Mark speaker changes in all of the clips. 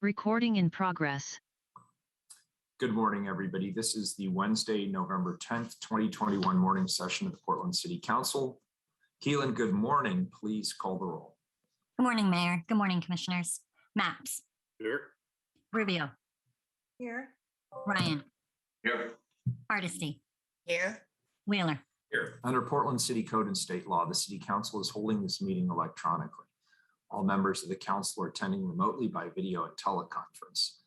Speaker 1: Recording in progress.
Speaker 2: Good morning, everybody. This is the Wednesday, November 10th, 2021 morning session of the Portland City Council. Keelan, good morning. Please call the roll.
Speaker 3: Good morning, Mayor. Good morning, Commissioners. Maps.
Speaker 4: Here.
Speaker 3: Rubio.
Speaker 5: Here.
Speaker 3: Ryan.
Speaker 4: Here.
Speaker 3: Hardesty.
Speaker 5: Here.
Speaker 3: Wheeler.
Speaker 2: Here. Under Portland City Code and state law, the City Council is holding this meeting electronically. All members of the council are attending remotely by video and teleconference.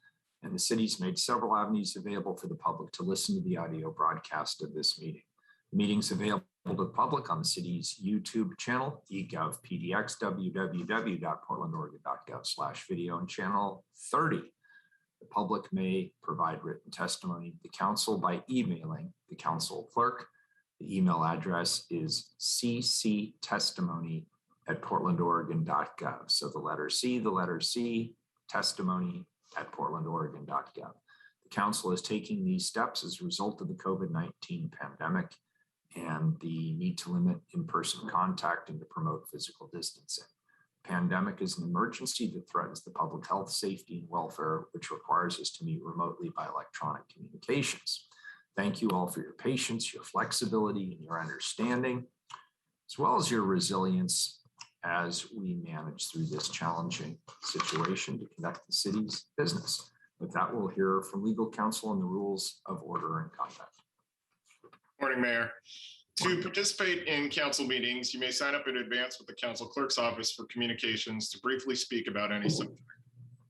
Speaker 2: And the city's made several avenues available for the public to listen to the audio broadcast of this meeting. The meeting's available to the public on the city's YouTube channel, eGovPDX, www.portlandoregon.gov/video, and channel 30. The public may provide written testimony to the council by emailing the council clerk. The email address is cctestimony@portlandoregon.gov. So the letter C, testimony@portlandoregon.gov. The council is taking these steps as a result of the COVID-19 pandemic and the need to limit in-person contact and to promote physical distancing. The pandemic is an emergency that threatens the public health, safety, and welfare, which requires us to meet remotely by electronic communications. Thank you all for your patience, your flexibility, and your understanding, as well as your resilience as we manage through this challenging situation to conduct the city's business. With that, we'll hear from legal counsel on the rules of order and conduct.
Speaker 4: Morning, Mayor. To participate in council meetings, you may sign up in advance with the council clerk's office for communications to briefly speak about any subject.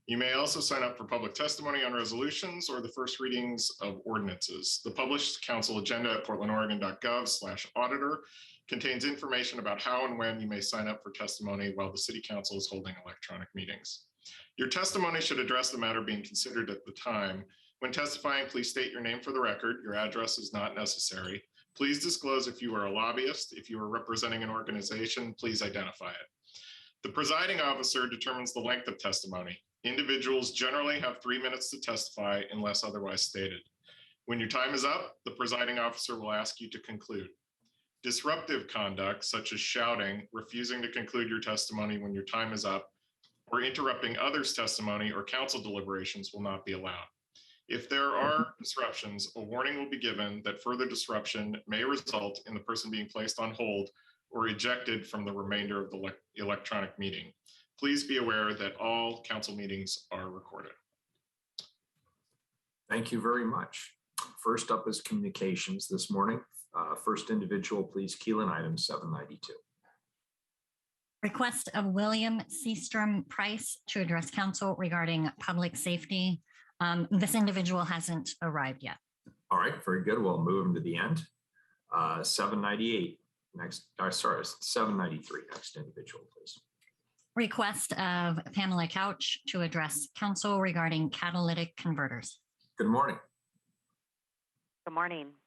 Speaker 4: You may also sign up for public testimony on resolutions or the first readings of ordinances. The published council agenda at portlandoregon.gov/auditor contains information about how and when you may sign up for testimony while the city council is holding electronic meetings. Your testimony should address the matter being considered at the time. When testifying, please state your name for the record. Your address is not necessary. Please disclose if you are a lobbyist. If you are representing an organization, please identify it. The presiding officer determines the length of testimony. Individuals generally have 3 minutes to testify unless otherwise stated. When your time is up, the presiding officer will ask you to conclude. Disruptive conduct, such as shouting, refusing to conclude your testimony when your time is up, or interrupting others' testimony or council deliberations will not be allowed. If there are disruptions, a warning will be given that further disruption may result in the person being placed on hold or ejected from the remainder of the electronic meeting. Please be aware that all council meetings are recorded.
Speaker 2: Thank you very much. First up is communications this morning. First individual, please, Keelan, item 792.
Speaker 3: Request of William Seastrom Price to address council regarding public safety. This individual hasn't arrived yet.
Speaker 2: All right, very good. We'll move him to the end. 798 next. 793 next individual, please.
Speaker 3: Request of Pamela Couch to address council regarding catalytic converters.
Speaker 2: Good morning.
Speaker 6: Good morning.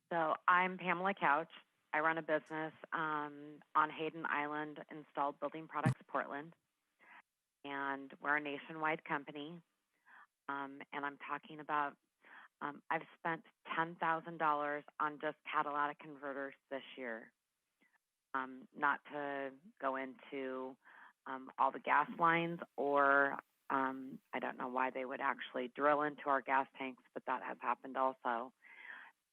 Speaker 6: So I'm Pamela Couch. I run a business on Hayden Island, Installed Building Products, Portland. And we're a nationwide company. And I'm talking about, I've spent $10,000 on just catalytic converters this year. Not to go into all the gas lines or I don't know why they would actually drill into our gas tanks, but that has happened also.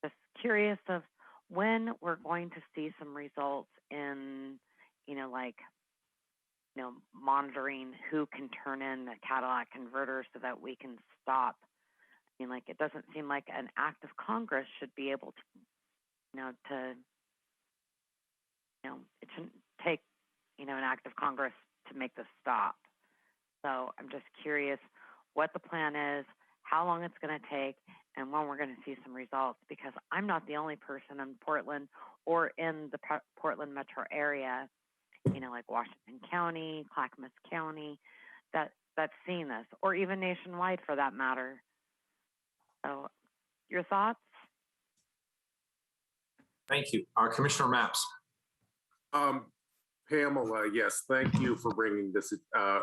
Speaker 6: Just curious of when we're going to see some results in, monitoring who can turn in the catalytic converter so that we can stop. It doesn't seem like an act of Congress should be able to, it shouldn't take, an act of Congress to make this stop. So I'm just curious what the plan is, how long it's going to take, and when we're going to see some results, because I'm not the only person in Portland or in the Portland metro area, like Washington County, Clackamas County, that's seeing this, or even nationwide for that matter. So your thoughts?
Speaker 2: Thank you. Commissioner Maps.
Speaker 7: Pamela, yes, thank you for bringing this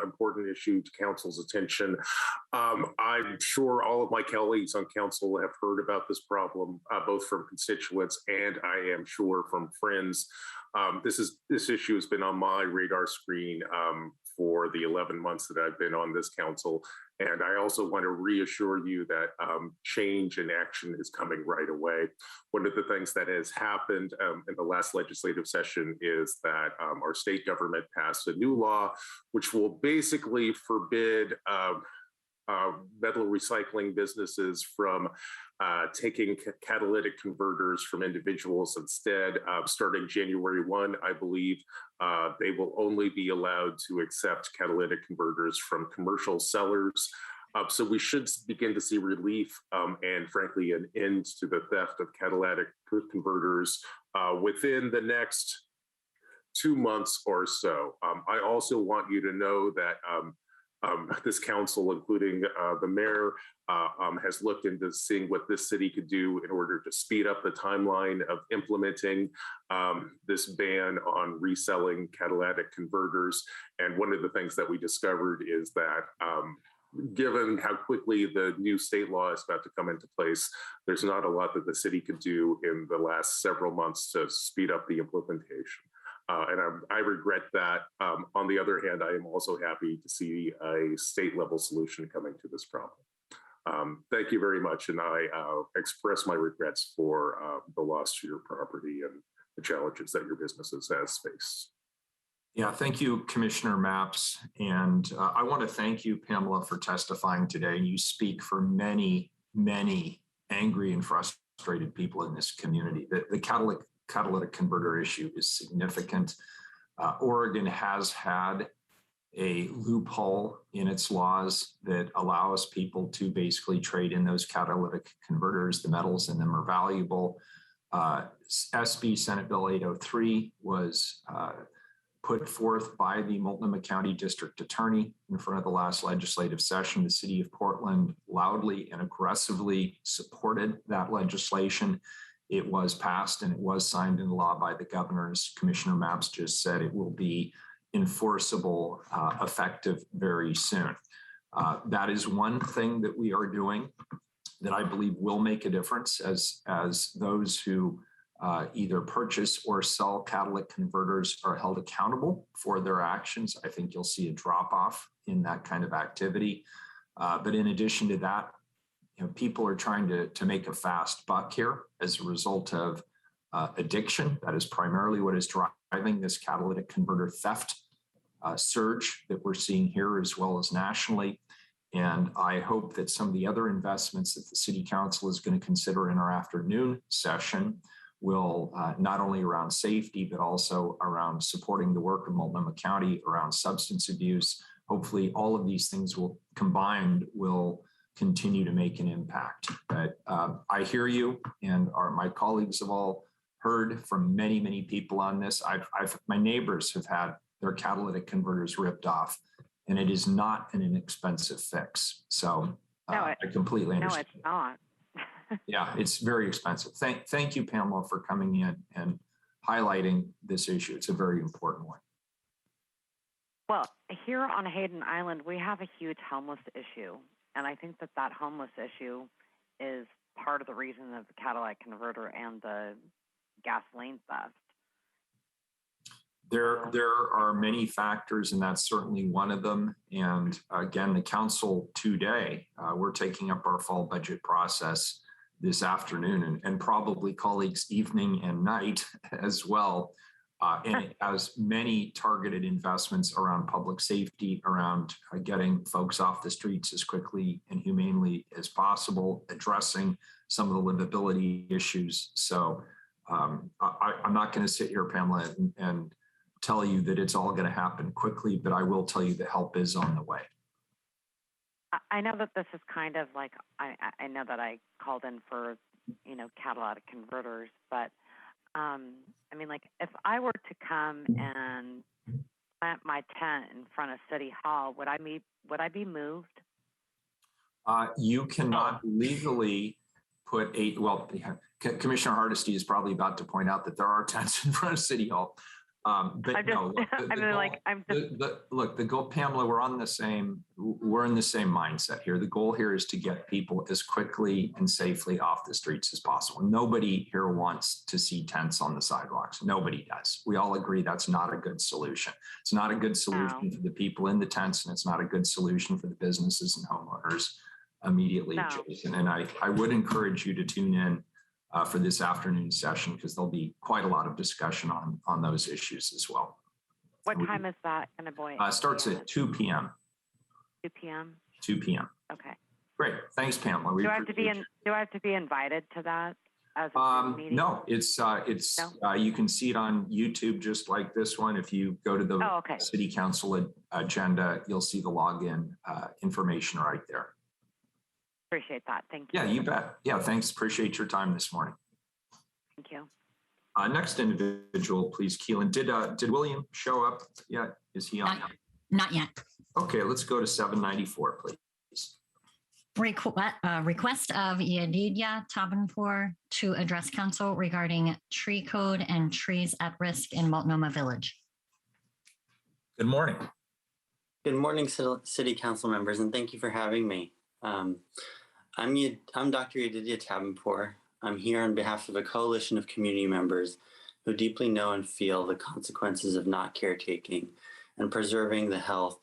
Speaker 7: important issue to council's attention. I'm sure all of my colleagues on council have heard about this problem, both from constituents and I am sure from friends. This issue has been on my radar screen for the 11 months that I've been on this council. And I also want to reassure you that change and action is coming right away. One of the things that has happened in the last legislative session is that our state government passed a new law, which will basically forbid metal recycling businesses from taking catalytic converters from individuals. Instead, starting January 1, I believe they will only be allowed to accept catalytic converters from commercial sellers. So we should begin to see relief and frankly, an end to the theft of catalytic converters within the next 2 months or so. I also want you to know that this council, including the mayor, has looked into seeing what this city could do in order to speed up the timeline of implementing this ban on reselling catalytic converters. And one of the things that we discovered is that given how quickly the new state law is about to come into place, there's not a lot that the city could do in the last several months to speed up the implementation. And I regret that. On the other hand, I am also happy to see a state level solution coming to this problem. Thank you very much. And I express my regrets for the loss to your property and the challenges that your businesses has faced.
Speaker 2: Yeah, thank you, Commissioner Mapps. And I want to thank you, Pamela, for testifying today. You speak for many, many angry and frustrated people in this community. The catalytic converter issue is significant. Oregon has had a loophole in its laws that allows people to basically trade in those catalytic converters. The metals in them are valuable. SB Senate Bill 803 was put forth by the Multnomah County District Attorney in front of the last legislative session. The city of Portland loudly and aggressively supported that legislation. It was passed and it was signed into law by the governor. As Commissioner Mapps just said, it will be enforceable, effective very soon. That is one thing that we are doing that I believe will make a difference as those who either purchase or sell catalytic converters are held accountable for their actions. I think you'll see a drop off in that kind of activity. But in addition to that, people are trying to make a fast buck here as a result of addiction. That is primarily what is driving this catalytic converter theft surge that we're seeing here as well as nationally. And I hope that some of the other investments that the City Council is going to consider in our afternoon session will not only around safety, but also around supporting the work of Multnomah County around substance abuse. Hopefully all of these things will combined will continue to make an impact. But I hear you, and my colleagues have all heard from many, many people on this. My neighbors have had their catalytic converters ripped off, and it is not an inexpensive fix. So I completely understand.
Speaker 6: No, it's not.
Speaker 2: Yeah, it's very expensive. Thank you, Pamela, for coming in and highlighting this issue. It's a very important one.
Speaker 6: Well, here on Hayden Island, we have a huge homeless issue. And I think that homeless issue is part of the reason of the catalytic converter and the gasoline theft.
Speaker 2: There are many factors, and that's certainly one of them. And again, the council today, we're taking up our fall budget process this afternoon, and probably colleagues evening and night as well. And it has many targeted investments around public safety, around getting folks off the streets as quickly and humanely as possible, addressing some of the livability issues. So I'm not going to sit here, Pamela, and tell you that it's all going to happen quickly, but I will tell you the help is on the way.
Speaker 6: I know that this is kind of like, I know that I called in for, catalytic converters, but I mean, like, if I were to come and plant my tent in front of City Hall, would I be moved?
Speaker 2: You cannot legally put Commissioner Hardesty is probably about to point out that there are tents in front of City Hall. But
Speaker 6: I'm just,
Speaker 2: no, look,
Speaker 6: I mean, like, I'm just,
Speaker 2: look, the goal, Pamela, we're in the same mindset here. The goal here is to get people as quickly and safely off the streets as possible. Nobody here wants to see tents on the sidewalks. Nobody does. We all agree that's not a good solution. It's not a good solution for the people in the tents, and it's not a good solution for the businesses and homeowners immediately adjacent. And I would encourage you to tune in for this afternoon session, because there'll be quite a lot of discussion on those issues as well.
Speaker 6: what time is that going to be?
Speaker 2: Starts at 2 p.m.
Speaker 6: 2 p.m.
Speaker 2: 2 p.m.
Speaker 6: Okay.
Speaker 2: Great. Thanks, Pamela.
Speaker 6: Do I have to be invited to that as a meeting?
Speaker 2: No, it's you can see it on YouTube just like this one. If you go to the City Council agenda, you'll see the login information right there.
Speaker 6: Appreciate that. Thank you.
Speaker 2: Yeah, you bet. Yeah, thanks. Appreciate your time this morning.
Speaker 6: Thank you.
Speaker 2: Next individual, please, Keelan. Did William show up yet? Is he on?
Speaker 3: Not yet.
Speaker 2: Okay, let's go to 794, please.
Speaker 3: Request of Yedidia Tabanpour to address council regarding tree code and trees at risk in Multnomah Village.
Speaker 2: Good morning.
Speaker 1: Good morning, City Council members, and thank you for having me. I'm Dr. Yedidia Tabanpour. I'm here on behalf of a coalition of community members who deeply know and feel the consequences of not caretaking and preserving the health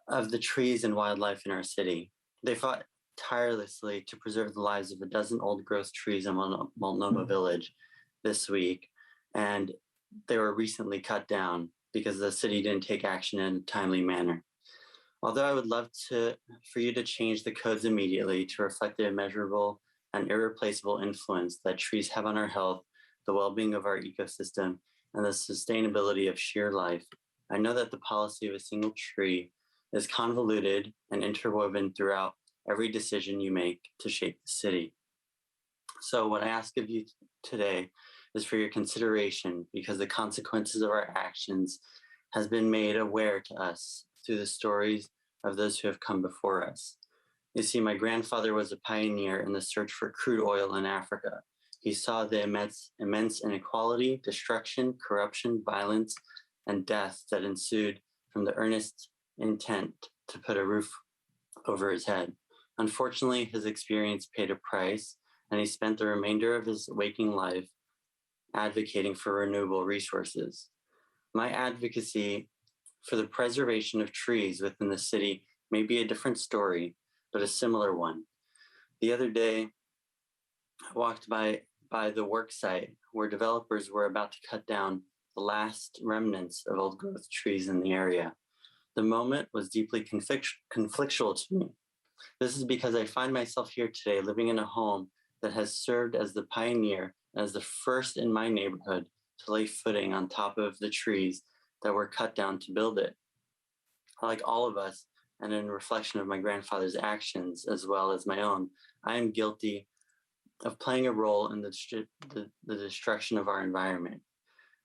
Speaker 1: of the trees and wildlife in our city. They fought tirelessly to preserve the lives of a dozen old-growth trees in Multnomah Village this week, and they were recently cut down because the city didn't take action in a timely manner. Although I would love for you to change the codes immediately to reflect the immeasurable and irreplaceable influence that trees have on our health, the well-being of our ecosystem, and the sustainability of sheer life, I know that the policy of a single tree is convoluted and interwoven throughout every decision you make to shape the city. So what I ask of you today is for your consideration, because the consequences of our actions has been made aware to us through the stories of those who have come before us. You see, my grandfather was a pioneer in the search for crude oil in Africa. He saw the immense inequality, destruction, corruption, violence, and death that ensued from the earnest intent to put a roof over his head. Unfortunately, his experience paid a price, and he spent the remainder of his waking life advocating for renewable resources. My advocacy for the preservation of trees within the city may be a different story, but a similar one. The other day, I walked by the work site where developers were about to cut down the last remnants of old growth trees in the area. The moment was deeply conflictual to me. This is because I find myself here today living in a home that has served as the pioneer and as the first in my neighborhood to lay footing on top of the trees that were cut down to build it. Like all of us, and in reflection of my grandfather's actions as well as my own, I am guilty of playing a role in the destruction of our environment.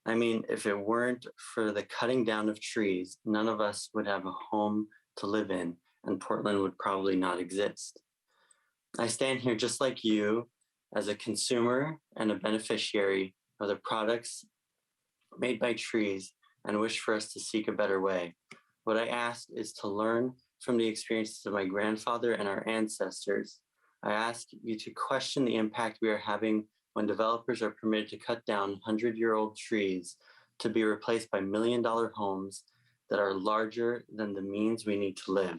Speaker 1: I mean, if it weren't for the cutting down of trees, none of us would have a home to live in, and Portland would probably not exist. I stand here just like you as a consumer and a beneficiary of the products made by trees, and wish for us to seek a better way. What I ask is to learn from the experiences of my grandfather and our ancestors. I ask you to question the impact we are having when developers are permitted to cut down 100-year-old trees to be replaced by million-dollar homes that are larger than the means we need to live,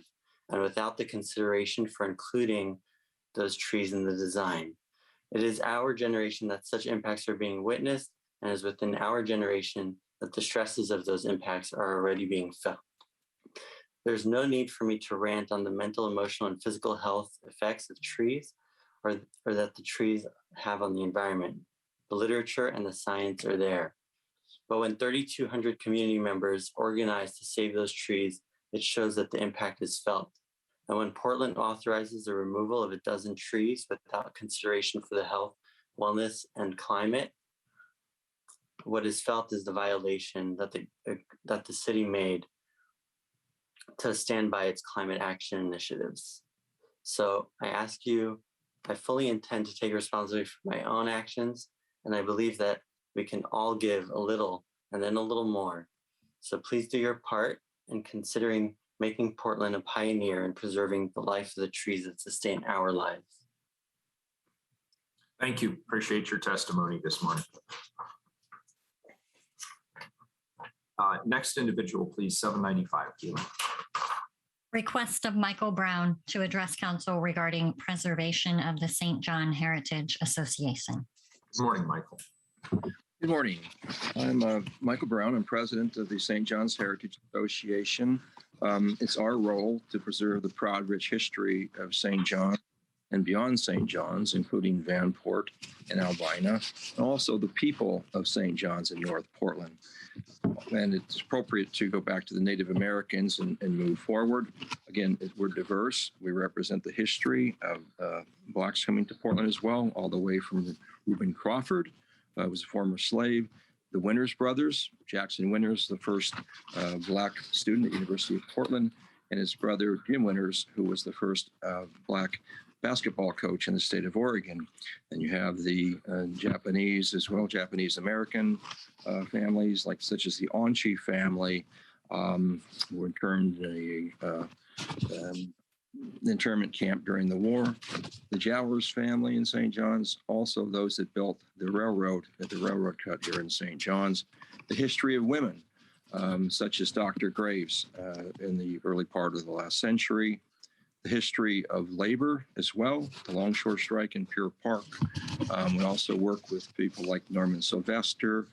Speaker 1: and without the consideration for including those trees in the design. It is our generation that such impacts are being witnessed, and it is within our generation that the stresses of those impacts are already being felt. There's no need for me to rant on the mental, emotional, and physical health effects of trees or that the trees have on the environment. The literature and the science are there. But when 3,200 community members organize to save those trees, it shows that the impact is felt. And when Portland authorizes the removal of a dozen trees without consideration for the health, wellness, and climate, what is felt is the violation that the city made to stand by its climate action initiatives. So I ask you, I fully intend to take responsibility for my own actions, and I believe that we can all give a little and then a little more. So please do your part in considering making Portland a pioneer in preserving the life of the trees that sustain our lives.
Speaker 2: Thank you. Appreciate your testimony this morning. Next individual, please, 795, Keelan.
Speaker 3: Request of Michael Brown to address council regarding preservation of the St. John Heritage Association.
Speaker 2: Good morning, Michael.
Speaker 5: Good morning. I'm Michael Brown. I'm president of the St. John's Heritage Association. It's our role to preserve the proud, rich history of St. John and beyond St. John's, including Vanport and Albina, and also the people of St. John's in North Portland. And it's appropriate to go back to the Native Americans and move forward. Again, we're diverse. We represent the history of Blacks coming to Portland as well, all the way from Reuben Crawford, who was a former slave, the Winters brothers, Jackson Winters, the first Black student at the University of Portland, and his brother, Jim Winters, who was the first Black basketball coach in the state of Oregon. And you have the Japanese as well, Japanese American families, like such as the Onchi family, who were interned in the internment camp during the war. The Jowers family in St. John's, also those that built the railroad at the railroad cut here in St. John's. The history of women, such as Dr. Graves in the early part of the last century. The history of labor as well, the Longshore Strike in Pier Park. We also work with people like Norman Sylvester.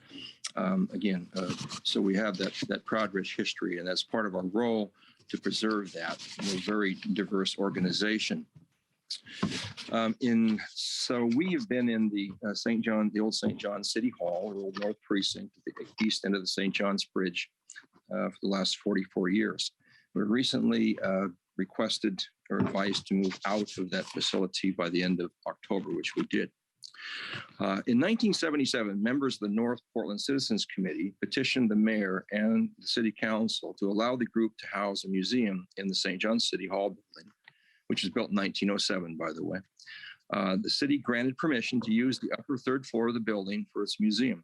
Speaker 5: So we have that proud, rich history, and that's part of our role to preserve that. We're a very diverse organization. So we have been in the the old St. John City Hall, the old North Precinct, at the east end of the St. John's Bridge for the last 44 years. We recently requested or advised to move out of that facility by the end of October, which we did. In 1977, members of the North Portland Citizens Committee petitioned the mayor and the city council to allow the group to house a museum in the St. John City Hall building, which was built in 1907, by the way. The city granted permission to use the upper third floor of the building for its museum.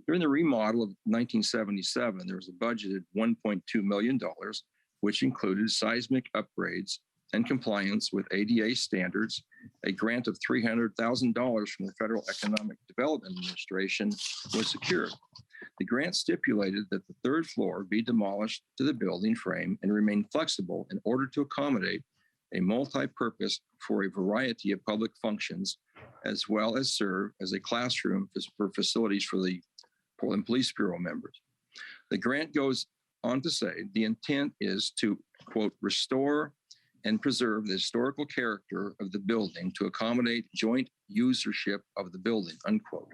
Speaker 5: During the remodel of 1977, there was a budgeted $1.2 million, which included seismic upgrades and compliance with ADA standards. A grant of $300,000 from the Federal Economic Development Administration was secured. The grant stipulated that the third floor be demolished to the building frame and remain flexible in order to accommodate a multi-purpose for a variety of public functions, as well as serve as a classroom for facilities for the Portland Police Bureau members. The grant goes on to say the intent is to, quote, restore and preserve the historical character of the building to accommodate joint usership of the building, unquote.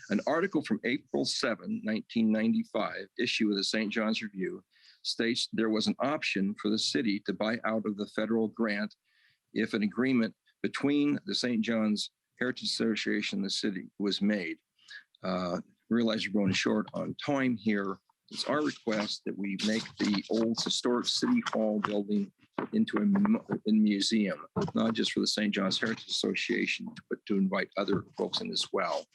Speaker 5: An article from April 7, 1995, issue of the St. John's Review, states there was an option for the city to buy out of the federal grant if an agreement between the St. John's Heritage Association and the city was made. Realize you're going short on time here. It's our request that we make the old historic City Hall building into a museum, not just for the St. John's Heritage Association, but to invite other folks in as well.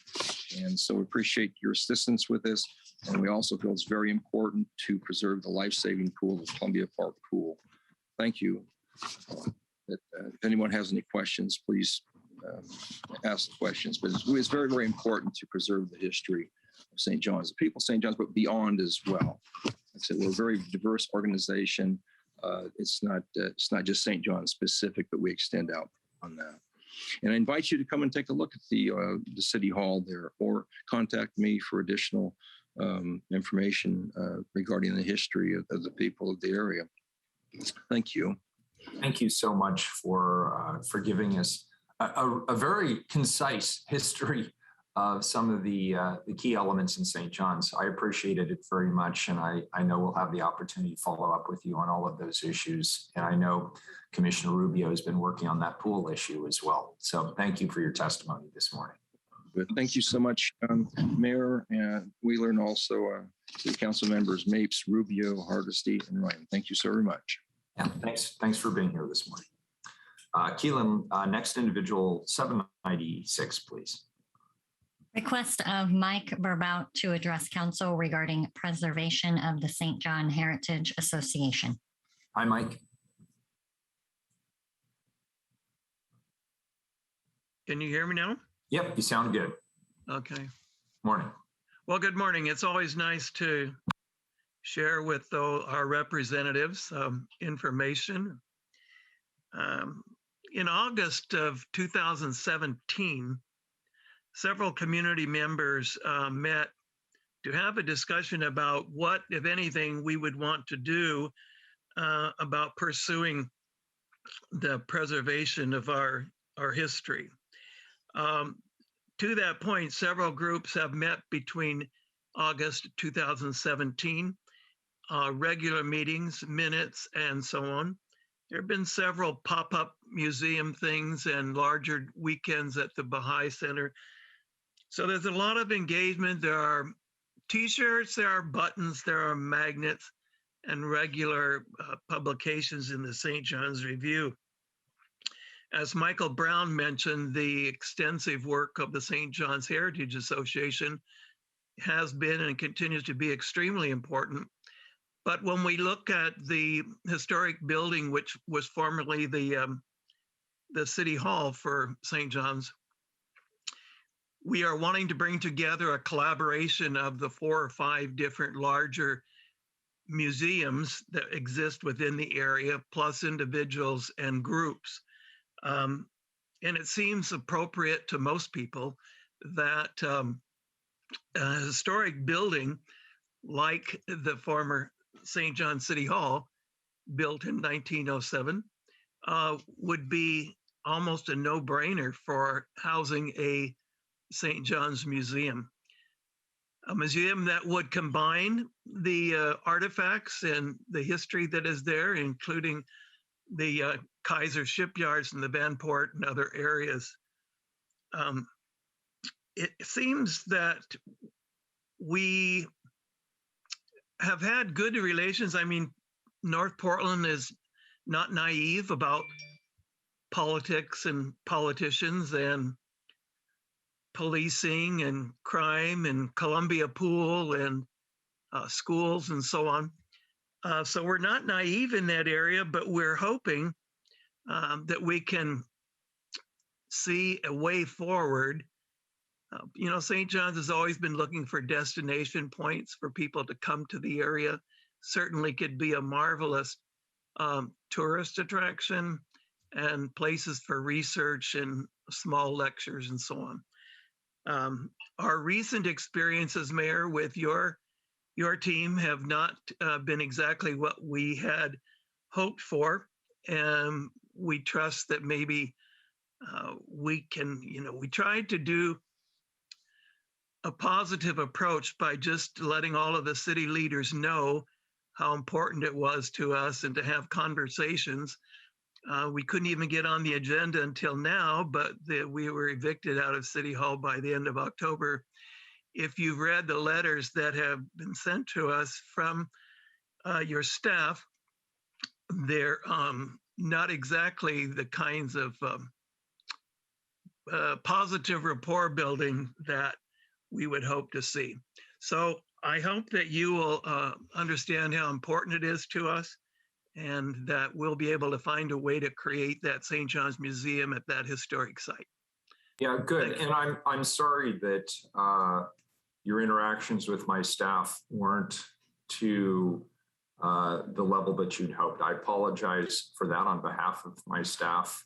Speaker 5: And so we appreciate your assistance with this. And we also feel it's very important to preserve the life-saving pool, the Columbia Park Pool. Thank you. If anyone has any questions, please ask the questions. But it's very, very important to preserve the history of St. John's, the people of St. John's, but beyond as well. Like I said, we're a very diverse organization. It's not just St. John's specific, but we extend out on that. And I invite you to come and take a look at the City Hall there, or contact me for additional information regarding the history of the people of the area. Thank you.
Speaker 2: Thank you so much for giving us a very concise history of some of the key elements in St. John's. I appreciated it very much, and I know we'll have the opportunity to follow up with you on all of those issues. And I know Commissioner Rubio has been working on that pool issue as well. So thank you for your testimony this morning.
Speaker 5: Thank you so much, Mayor Wheeler, and also the council members Mapes, Rubio, Hardesty, and Ryan. Thank you so very much.
Speaker 2: Yeah, thanks for being here this morning. Keelan, next individual, 796, please.
Speaker 3: Request of Mike Burbout to address council regarding preservation of the St. John Heritage Association.
Speaker 2: Hi, Mike.
Speaker 8: Can you hear me now?
Speaker 2: Yep, you sound good.
Speaker 8: Okay.
Speaker 2: Morning.
Speaker 8: Well, good morning. It's always nice to share with our representatives information. In August of 2017, several community members met to have a discussion about what, if anything, we would want to do about pursuing the preservation of our history. To that point, several groups have met between August 2017, regular meetings, minutes, and so on. There have been several pop-up museum things and larger weekends at the Baha'i Center. So there's a lot of engagement. There are t-shirts, there are buttons, there are magnets, and regular publications in the St. John's Review. As Michael Brown mentioned, the extensive work of the St. John's Heritage Association has been and continues to be extremely important. But when we look at the historic building, which was formerly the City Hall for St. John's, we are wanting to bring together a collaboration of the 4 or 5 different larger museums that exist within the area, plus individuals and groups. And it seems appropriate to most people that a historic building like the former St. John City Hall, built in 1907, would be almost a no-brainer for housing a St. John's Museum. A museum that would combine the artifacts and the history that is there, including the Kaiser shipyards and the Vanport and other areas. It seems that we have had good relations. I mean, North Portland is not naive about politics and politicians and policing and crime and Columbia Pool and schools and so on. So we're not naive in that area, but we're hoping that we can see a way forward. You know, St. John's has always been looking for destination points for people to come to the area. Certainly could be a marvelous tourist attraction and places for research and small lectures and so on. Our recent experiences, Mayor, with your team have not been exactly what we had hoped for. And we trust that maybe we can, we tried to do a positive approach by just letting all of the city leaders know how important it was to us and to have conversations. We couldn't even get on the agenda until now, but we were evicted out of City Hall by the end of October. If you've read the letters that have been sent to us from your staff, they're not exactly the kinds of positive rapport building that we would hope to see. So I hope that you will understand how important it is to us and that we'll be able to find a way to create that St. John's Museum at that historic site.
Speaker 2: Yeah, good. And I'm sorry that your interactions with my staff weren't to the level that you'd hoped. I apologize for that on behalf of my staff.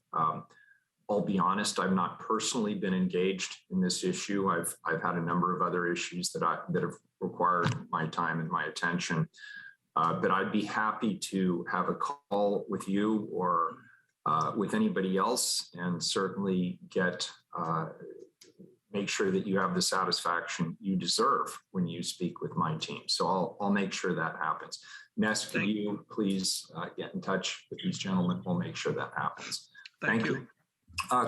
Speaker 2: I'll be honest, I've not personally been engaged in this issue. I've had a number of other issues that have required my time and my attention. But I'd be happy to have a call with you or with anybody else, and certainly make sure that you have the satisfaction you deserve when you speak with my team. So I'll make sure that happens. Ness, can you please get in touch with these gentlemen? We'll make sure that happens. Thank you.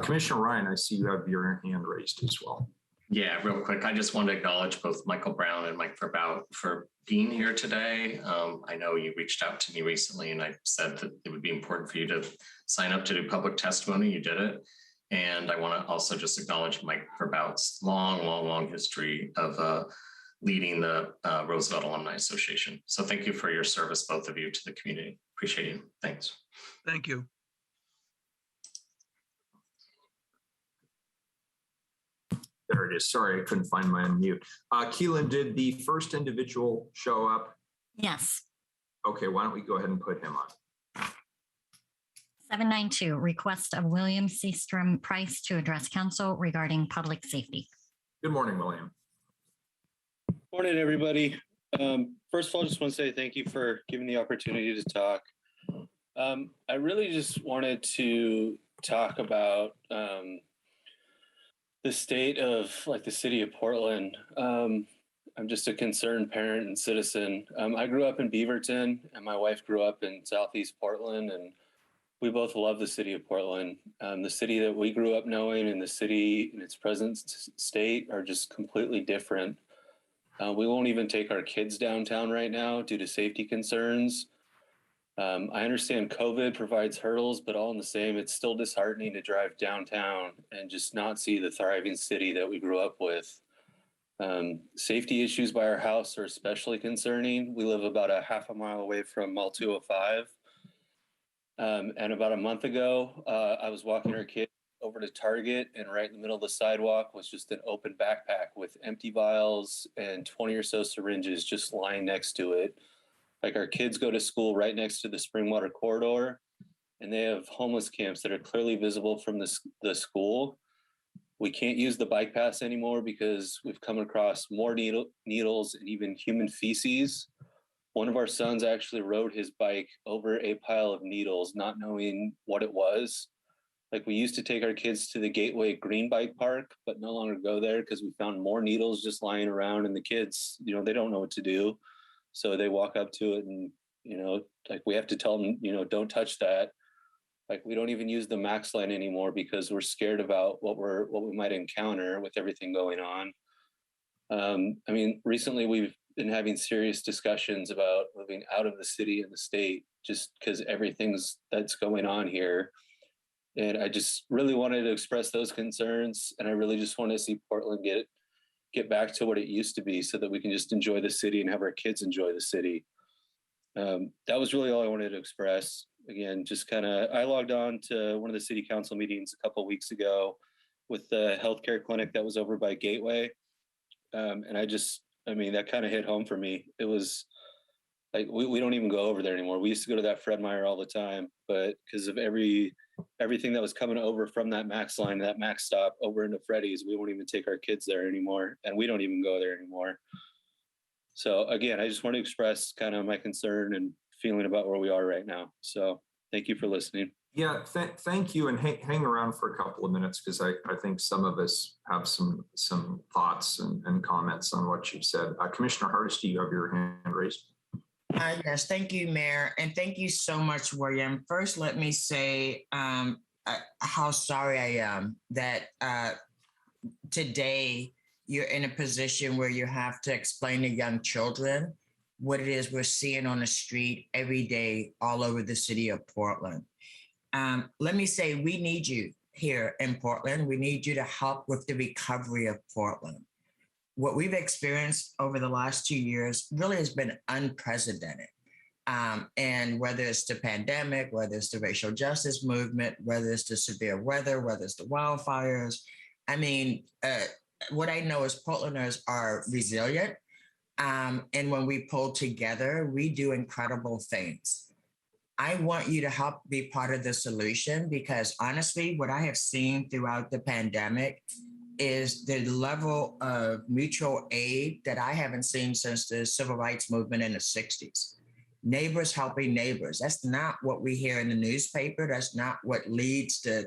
Speaker 2: Commissioner Ryan, I see you have your hand raised as well.
Speaker 9: Yeah, real quick. I just want to acknowledge both Michael Brown and Mike Verbout for being here today. I know you reached out to me recently and I said that it would be important for you to sign up to do public testimony. You did it. And I want to also just acknowledge Mike Verbout's long history of leading the Roosevelt Alumni Association. So thank you for your service, both of you, to the community. Appreciate you. Thanks.
Speaker 8: Thank you.
Speaker 2: There it is. Sorry, I couldn't find my unmute. Keelan, did the first individual show up?
Speaker 3: Yes.
Speaker 2: Okay, why don't we go ahead and put him on?
Speaker 3: 792, request of William Seastrom Price to address council regarding public safety.
Speaker 2: Good morning, William.
Speaker 10: Morning, everybody. First of all, I just want to say thank you for giving the opportunity to talk. I really just wanted to talk about the state of the city of Portland. I'm just a concerned parent and citizen. I grew up in Beaverton and my wife grew up in Southeast Portland, and we both love the city of Portland. The city that we grew up knowing and the city in its present state are just completely different. We won't even take our kids downtown right now due to safety concerns. I understand COVID provides hurdles, but all in the same, it's still disheartening to drive downtown and just not see the thriving city that we grew up with. Safety issues by our house are especially concerning. We live about a half a mile away from Mall 205. And about a month ago, I was walking our kid over to Target, and right in the middle of the sidewalk was just an open backpack with empty vials and 20 or so syringes just lying next to it. Our kids go to school right next to the Springwater corridor, and they have homeless camps that are clearly visible from the school. We can't use the bike pass anymore because we've come across more needles and even human feces. One of our sons actually rode his bike over a pile of needles, not knowing what it was. We used to take our kids to the Gateway Green Bike Park, but no longer go there because we found more needles just lying around, and the kids, they don't know what to do. So they walk up to it and, we have to tell them, don't touch that. We don't even use the Max line anymore because we're scared about what we might encounter with everything going on. Recently we've been having serious discussions about moving out of the city and the state just because everything's that's going on here. And I just really wanted to express those concerns. And I really just want to see Portland get back to what it used to be so that we can just enjoy the city and have our kids enjoy the city. That was really all I wanted to express. Again, I logged on to one of the city council meetings a couple of weeks ago with the healthcare clinic that was over by Gateway. And that kind of hit home for me. It was we don't even go over there anymore. We used to go to that Fred Meyer all the time, but because of everything that was coming over from that Max line, that Max stop over into Freddy's, we won't even take our kids there anymore, and we don't even go there anymore. So again, I just want to express kind of my concern and feeling about where we are right now. So thank you for listening.
Speaker 2: Yeah, thank you, and hang around for a couple of minutes because I think some of us have some thoughts and comments on what you've said. Commissioner Hardesty, you have your hand raised.
Speaker 11: Yes, thank you, Mayor, and thank you so much, William. First, let me say how sorry I am that today you're in a position where you have to explain to young children what it is we're seeing on the street every day all over the city of Portland. Let me say, we need you here in Portland. We need you to help with the recovery of Portland. What we've experienced over the last 2 years really has been unprecedented. And whether it's the pandemic, whether it's the racial justice movement, whether it's the severe weather, whether it's the wildfires, what I know is Portlanders are resilient. And when we pull together, we do incredible things. I want you to help be part of the solution because honestly, what I have seen throughout the pandemic is the level of mutual aid that I haven't seen since the civil rights movement in the 60s. Neighbors helping neighbors. That's not what we hear in the newspaper. That's not what leads to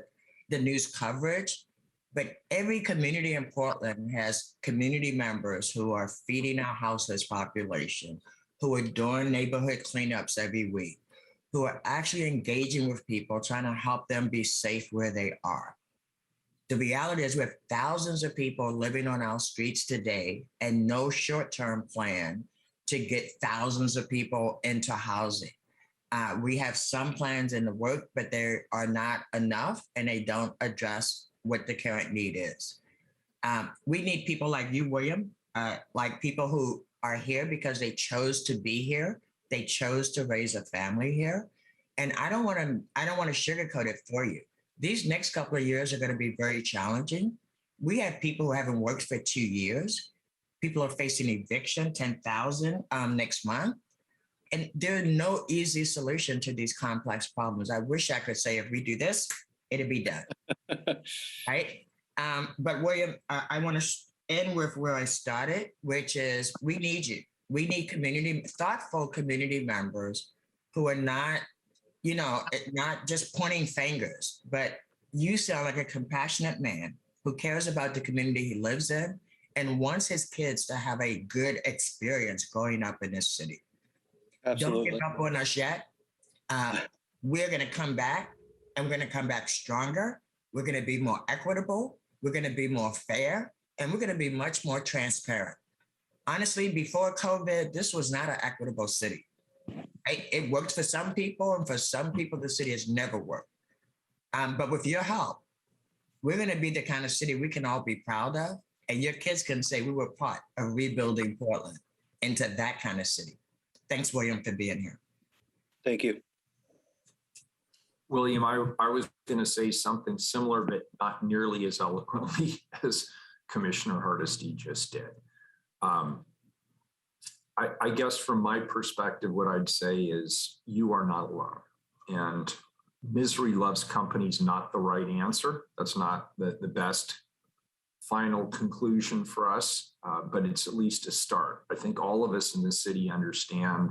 Speaker 11: the news coverage. But every community in Portland has community members who are feeding our houseless population, who are doing neighborhood cleanups every week, who are actually engaging with people, trying to help them be safe where they are. The reality is we have thousands of people living on our streets today and no short-term plan to get thousands of people into housing. We have some plans in the work, but they are not enough and they don't address what the current need is. We need people like you, William, like people who are here because they chose to be here. They chose to raise a family here. And I don't want to sugarcoat it for you. These next couple of years are going to be very challenging. We have people who haven't worked for 2 years. People are facing eviction, 10,000 next month. And there's no easy solution to these complex problems. I wish I could say if we do this, it'll be done. Right? But William, I want to end with where I started, which is we need you. We need thoughtful community members who are not, not just pointing fingers, but you sound like a compassionate man who cares about the community he lives in and wants his kids to have a good experience growing up in this city.
Speaker 10: Absolutely.
Speaker 11: Don't give up on us yet. We're going to come back, and we're going to come back stronger. We're going to be more equitable. We're going to be more fair, and we're going to be much more transparent. Honestly, before COVID, this was not an equitable city. Right? It worked for some people, and for some people, the city has never worked. But with your help, we're going to be the kind of city we can all be proud of, and your kids can say we were part of rebuilding Portland into that kind of city. Thanks, William, for being here.
Speaker 10: Thank you.
Speaker 2: William, I was going to say something similar, but not nearly as eloquently as Commissioner Hardesty just did. I guess from my perspective, what I'd say is you are not alone. And misery loves company is not the right answer. That's not the best final conclusion for us, but it's at least a start. I think all of us in this city understand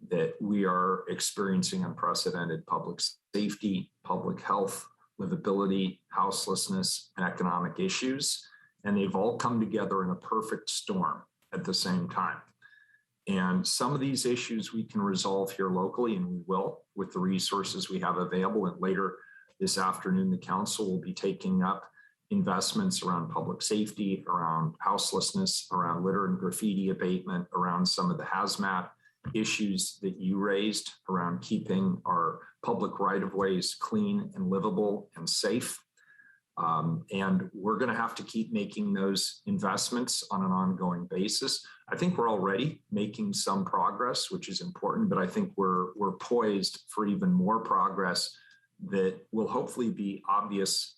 Speaker 2: that we are experiencing unprecedented public safety, public health, livability, houselessness, and economic issues. And they've all come together in a perfect storm at the same time. And some of these issues we can resolve here locally, and we will with the resources we have available. And later this afternoon, the council will be taking up investments around public safety, around houselessness, around litter and graffiti abatement, around some of the hazmat issues that you raised, around keeping our public right-of-ways clean and livable and safe. And we're going to have to keep making those investments on an ongoing basis. I think we're already making some progress, which is important, but I think we're poised for even more progress that will hopefully be obvious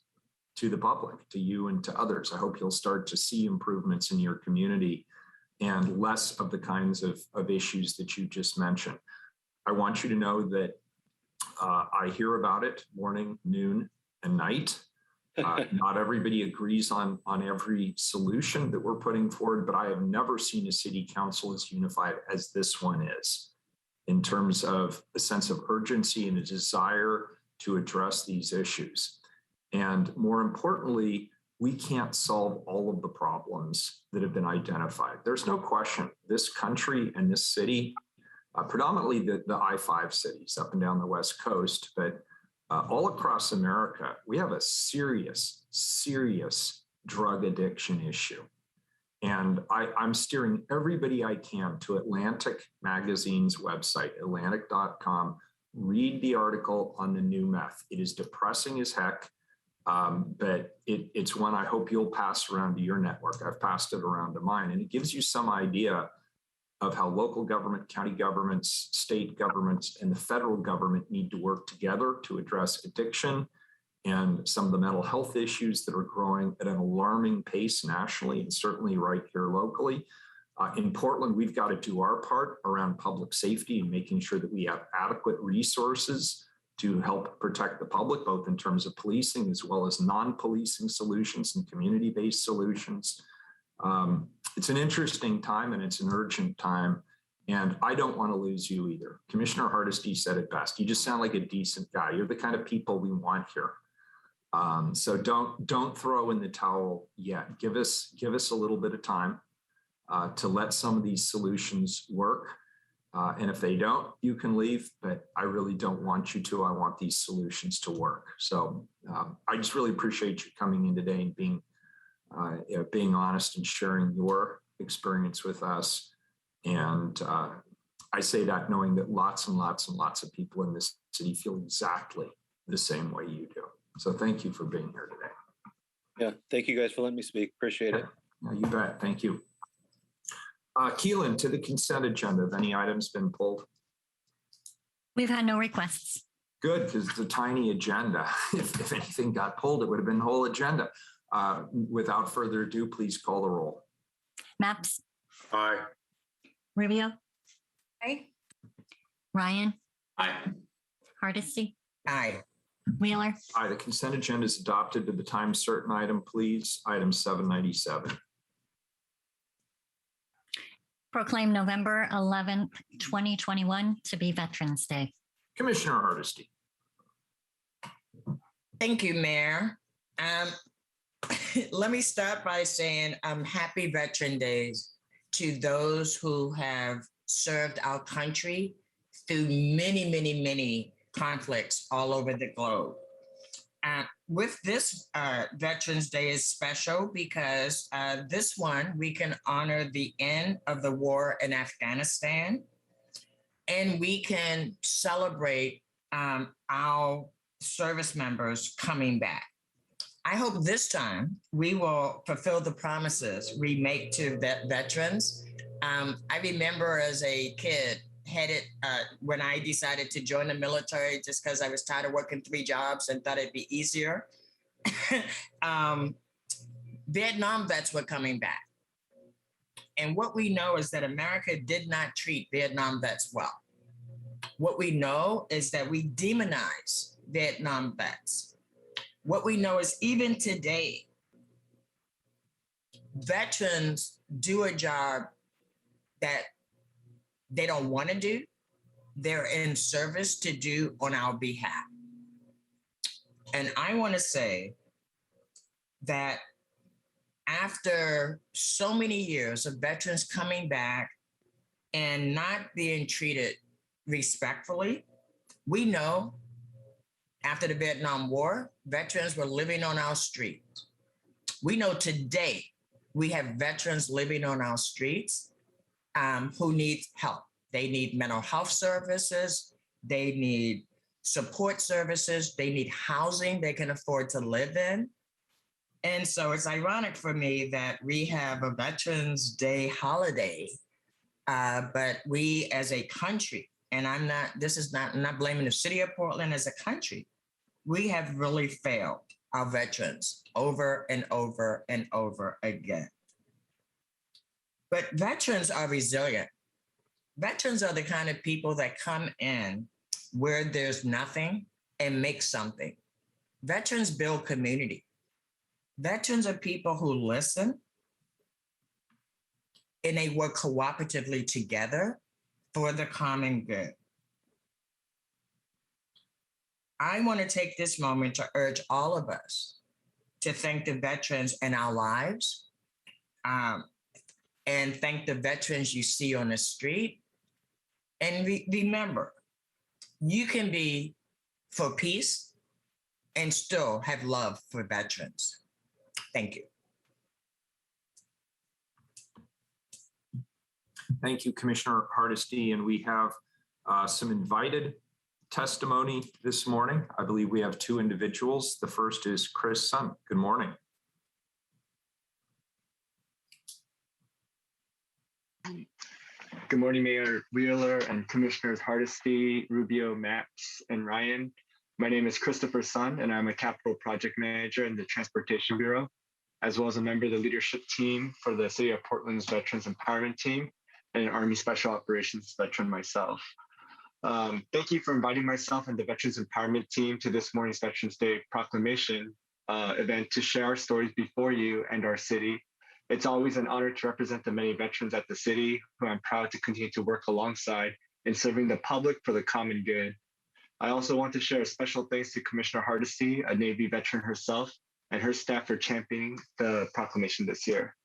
Speaker 2: to the public, to you and to others. I hope you'll start to see improvements in your community and less of the kinds of issues that you just mentioned. I want you to know that I hear about it morning, noon, and night. Not everybody agrees on every solution that we're putting forward, but I have never seen a city council as unified as this one is in terms of a sense of urgency and a desire to address these issues. And more importantly, we can't solve all of the problems that have been identified. There's no question this country and this city, predominantly the I-5 cities up and down the West Coast, but all across America, we have a serious drug addiction issue. And I'm steering everybody I can to Atlantic Magazine's website, atlantic.com. Read the article on the new meth. It is depressing as heck, but it's one I hope you'll pass around to your network. I've passed it around to mine, and it gives you some idea of how local government, county governments, state governments, and the federal government need to work together to address addiction and some of the mental health issues that are growing at an alarming pace nationally and certainly right here locally. In Portland, we've got to do our part around public safety and making sure that we have adequate resources to help protect the public, both in terms of policing as well as non-policing solutions and community-based solutions. It's an interesting time and it's an urgent time. And I don't want to lose you either. Commissioner Hardesty said it best. You just sound like a decent guy. You're the kind of people we want here. So don't throw in the towel yet. Give us a little bit of time to let some of these solutions work. And if they don't, you can leave, but I really don't want you to. I want these solutions to work. So I just really appreciate you coming in today and being honest and sharing your experience with us. And I say that knowing that lots and lots and lots of people in this city feel exactly the same way you do. So thank you for being here today.
Speaker 10: Yeah, thank you guys for letting me speak. Appreciate it.
Speaker 2: Yeah, you bet. Thank you. Keelan, to the consent agenda, have any items been pulled?
Speaker 3: We've had no requests.
Speaker 2: Good, because it's a tiny agenda. If anything got pulled, it would have been the whole agenda. Without further ado, please call the roll.
Speaker 3: Maps,
Speaker 7: Aye.
Speaker 3: Rubio,
Speaker 6: Aye.
Speaker 3: Ryan,
Speaker 9: Aye.
Speaker 3: Hardesty,
Speaker 11: Aye.
Speaker 3: Wheeler,
Speaker 2: Aye, the consent agenda is adopted. To the time certain item, please. Item 797.
Speaker 3: proclaim November 11th, 2021 to be Veterans Day.
Speaker 2: Commissioner Hardesty.
Speaker 11: Thank you, Mayor. Let me start by saying happy Veteran Days to those who have served our country through many, many, many conflicts all over the globe. With this Veterans Day is special because this one, we can honor the end of the war in Afghanistan, and we can celebrate our service members coming back. I hope this time we will fulfill the promises we make to veterans. I remember as a kid, when I decided to join the military just because I was tired of working 3 jobs and thought it'd be easier. Vietnam vets were coming back. And what we know is that America did not treat Vietnam vets well. What we know is that we demonize Vietnam vets. What we know is even today, veterans do a job that they don't want to do. They're in service to do on our behalf. And I want to say that after so many years of veterans coming back and not being treated respectfully, we know after the Vietnam War, veterans were living on our streets. We know today we have veterans living on our streets who need help. They need mental health services. They need support services. They need housing they can afford to live in. And so it's ironic for me that we have a Veterans Day holiday, but we as a country, and I'm not blaming the city of Portland as a country, we have really failed our veterans over and over and over again. But veterans are resilient. Veterans are the kind of people that come in where there's nothing and make something. Veterans build community. Veterans are people who listen and they work cooperatively together for the common good. I want to take this moment to urge all of us to thank the veterans in our lives and thank the veterans you see on the street. And remember, you can be for peace and still have love for veterans. Thank you.
Speaker 2: Thank you, Commissioner Hardesty. And we have some invited testimony this morning. I believe we have 2 individuals. The first is Chris Sun. Good morning.
Speaker 12: Good morning, Mayor Wheeler and Commissioners Hardesty, Rubio, Maps, and Ryan. My name is Christopher Sun, and I'm a capital project manager in the Transportation Bureau, as well as a member of the leadership team for the City of Portland's Veterans Empowerment Team and an Army Special Operations veteran myself. Thank you for inviting myself and the Veterans Empowerment Team to this morning's Veterans Day Proclamation event to share our stories before you and our city. It's always an honor to represent the many veterans at the city who I'm proud to continue to work alongside in serving the public for the common good. I also want to share a special thanks to Commissioner Hardesty, a Navy veteran herself, and her staff for championing the proclamation this year.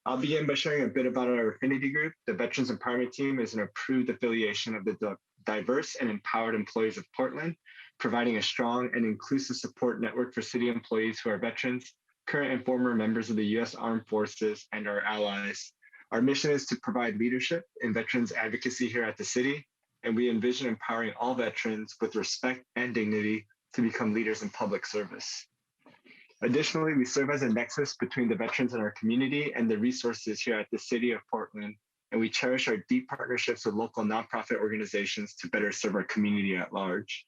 Speaker 12: I'll begin by sharing a bit about our affinity group. The Veterans Empowerment Team is an approved affiliation of the diverse and empowered employees of Portland, providing a strong and inclusive support network for city employees who are veterans, current and former members of the U.S. Armed Forces, and our allies. Our mission is to provide leadership in veterans advocacy here at the city, and we envision empowering all veterans with respect and dignity to become leaders in public service. Additionally, we serve as a nexus between the veterans in our community and the resources here at the City of Portland, and we cherish our deep partnerships with local nonprofit organizations to better serve our community at large.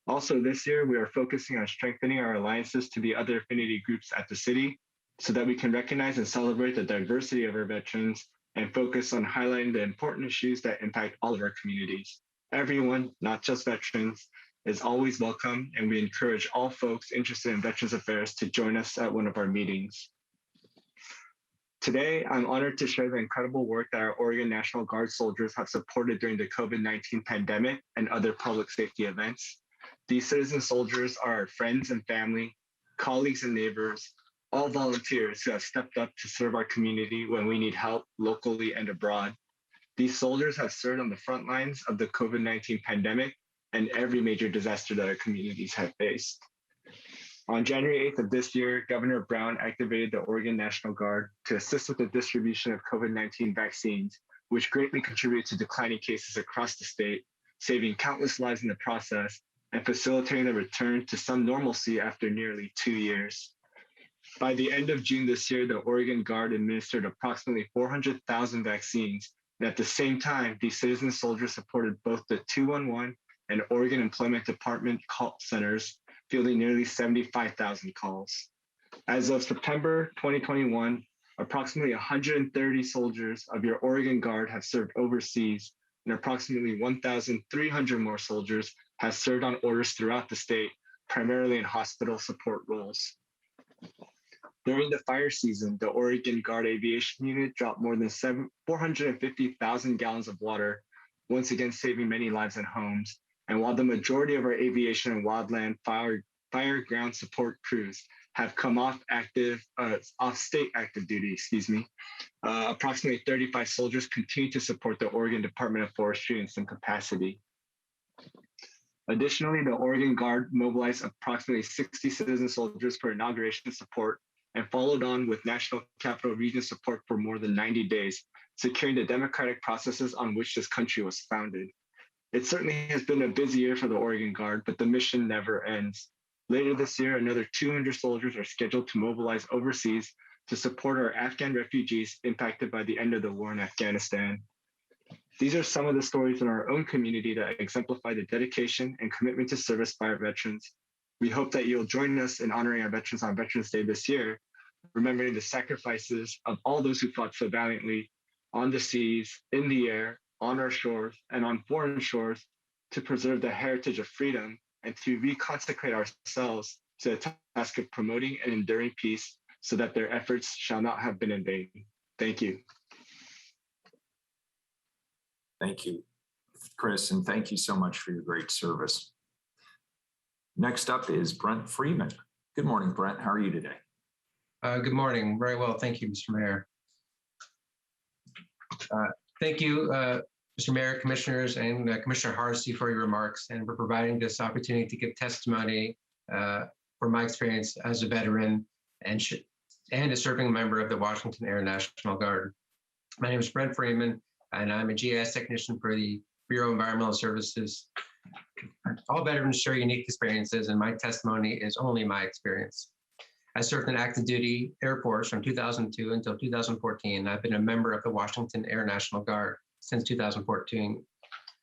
Speaker 12: Also, this year, we are focusing on strengthening our alliances to the other affinity groups at the city so that we can recognize and celebrate the diversity of our veterans and focus on highlighting the important issues that impact all of our communities. Everyone, not just veterans, is always welcome, and we encourage all folks interested in Veterans Affairs to join us at one of our meetings. Today, I'm honored to share the incredible work that our Oregon National Guard soldiers have supported during the COVID-19 pandemic and other public safety events. These citizen soldiers are our friends and family, colleagues and neighbors, all volunteers who have stepped up to serve our community when we need help locally and abroad. These soldiers have served on the front lines of the COVID-19 pandemic and every major disaster that our communities have faced. On January 8th of this year, Governor Brown activated the Oregon National Guard to assist with the distribution of COVID-19 vaccines, which greatly contributed to declining cases across the state, saving countless lives in the process, and facilitating the return to some normalcy after nearly 2 years. By the end of June this year, the Oregon Guard administered approximately 400,000 vaccines, and at the same time, these citizen soldiers supported both the 211 and Oregon Employment Department call centers, fielding nearly 75,000 calls. As of September 2021, approximately 130 soldiers of your Oregon Guard have served overseas, and approximately 1,300 more soldiers have served on orders throughout the state, primarily in hospital support roles. During the fire season, the Oregon Guard Aviation Unit dropped more than 450,000 gallons of water, once again saving many lives and homes. And while the majority of our aviation and wildland fire ground support crews have come off state active duty, approximately 35 soldiers continue to support the Oregon Department of Forestry in some capacity. Additionally, the Oregon Guard mobilized approximately 60 citizen soldiers for inauguration support and followed on with National Capital Region support for more than 90 days, securing the democratic processes on which this country was founded. It certainly has been a busy year for the Oregon Guard, but the mission never ends. Later this year, another 200 soldiers are scheduled to mobilize overseas to support our Afghan refugees impacted by the end of the war in Afghanistan. These are some of the stories in our own community that exemplify the dedication and commitment to service by our veterans. We hope that you'll join us in honoring our veterans on Veterans Day this year, remembering the sacrifices of all those who fought so valiantly on the seas, in the air, on our shores, and on foreign shores to preserve the heritage of freedom and to reconsecrate ourselves to the task of promoting and enduring peace so that their efforts shall not have been in vain. Thank you.
Speaker 2: Thank you, Chris, and thank you so much for your great service. Next up is Brent Freeman. Good morning, Brent. How are you today?
Speaker 13: Good morning. Very well. Thank you, Mr. Mayor. Thank you, Mr. Mayor, Commissioners, and Commissioner Hardesty for your remarks and for providing this opportunity to give testimony for my experience as a veteran and a serving member of the Washington Air National Guard. My name is Brent Freeman, and I'm a GIS technician for the Bureau of Environmental Services. All veterans share unique experiences, and my testimony is only my experience. I served in active duty Air Force from 2002 until 2014. I've been a member of the Washington Air National Guard since 2014.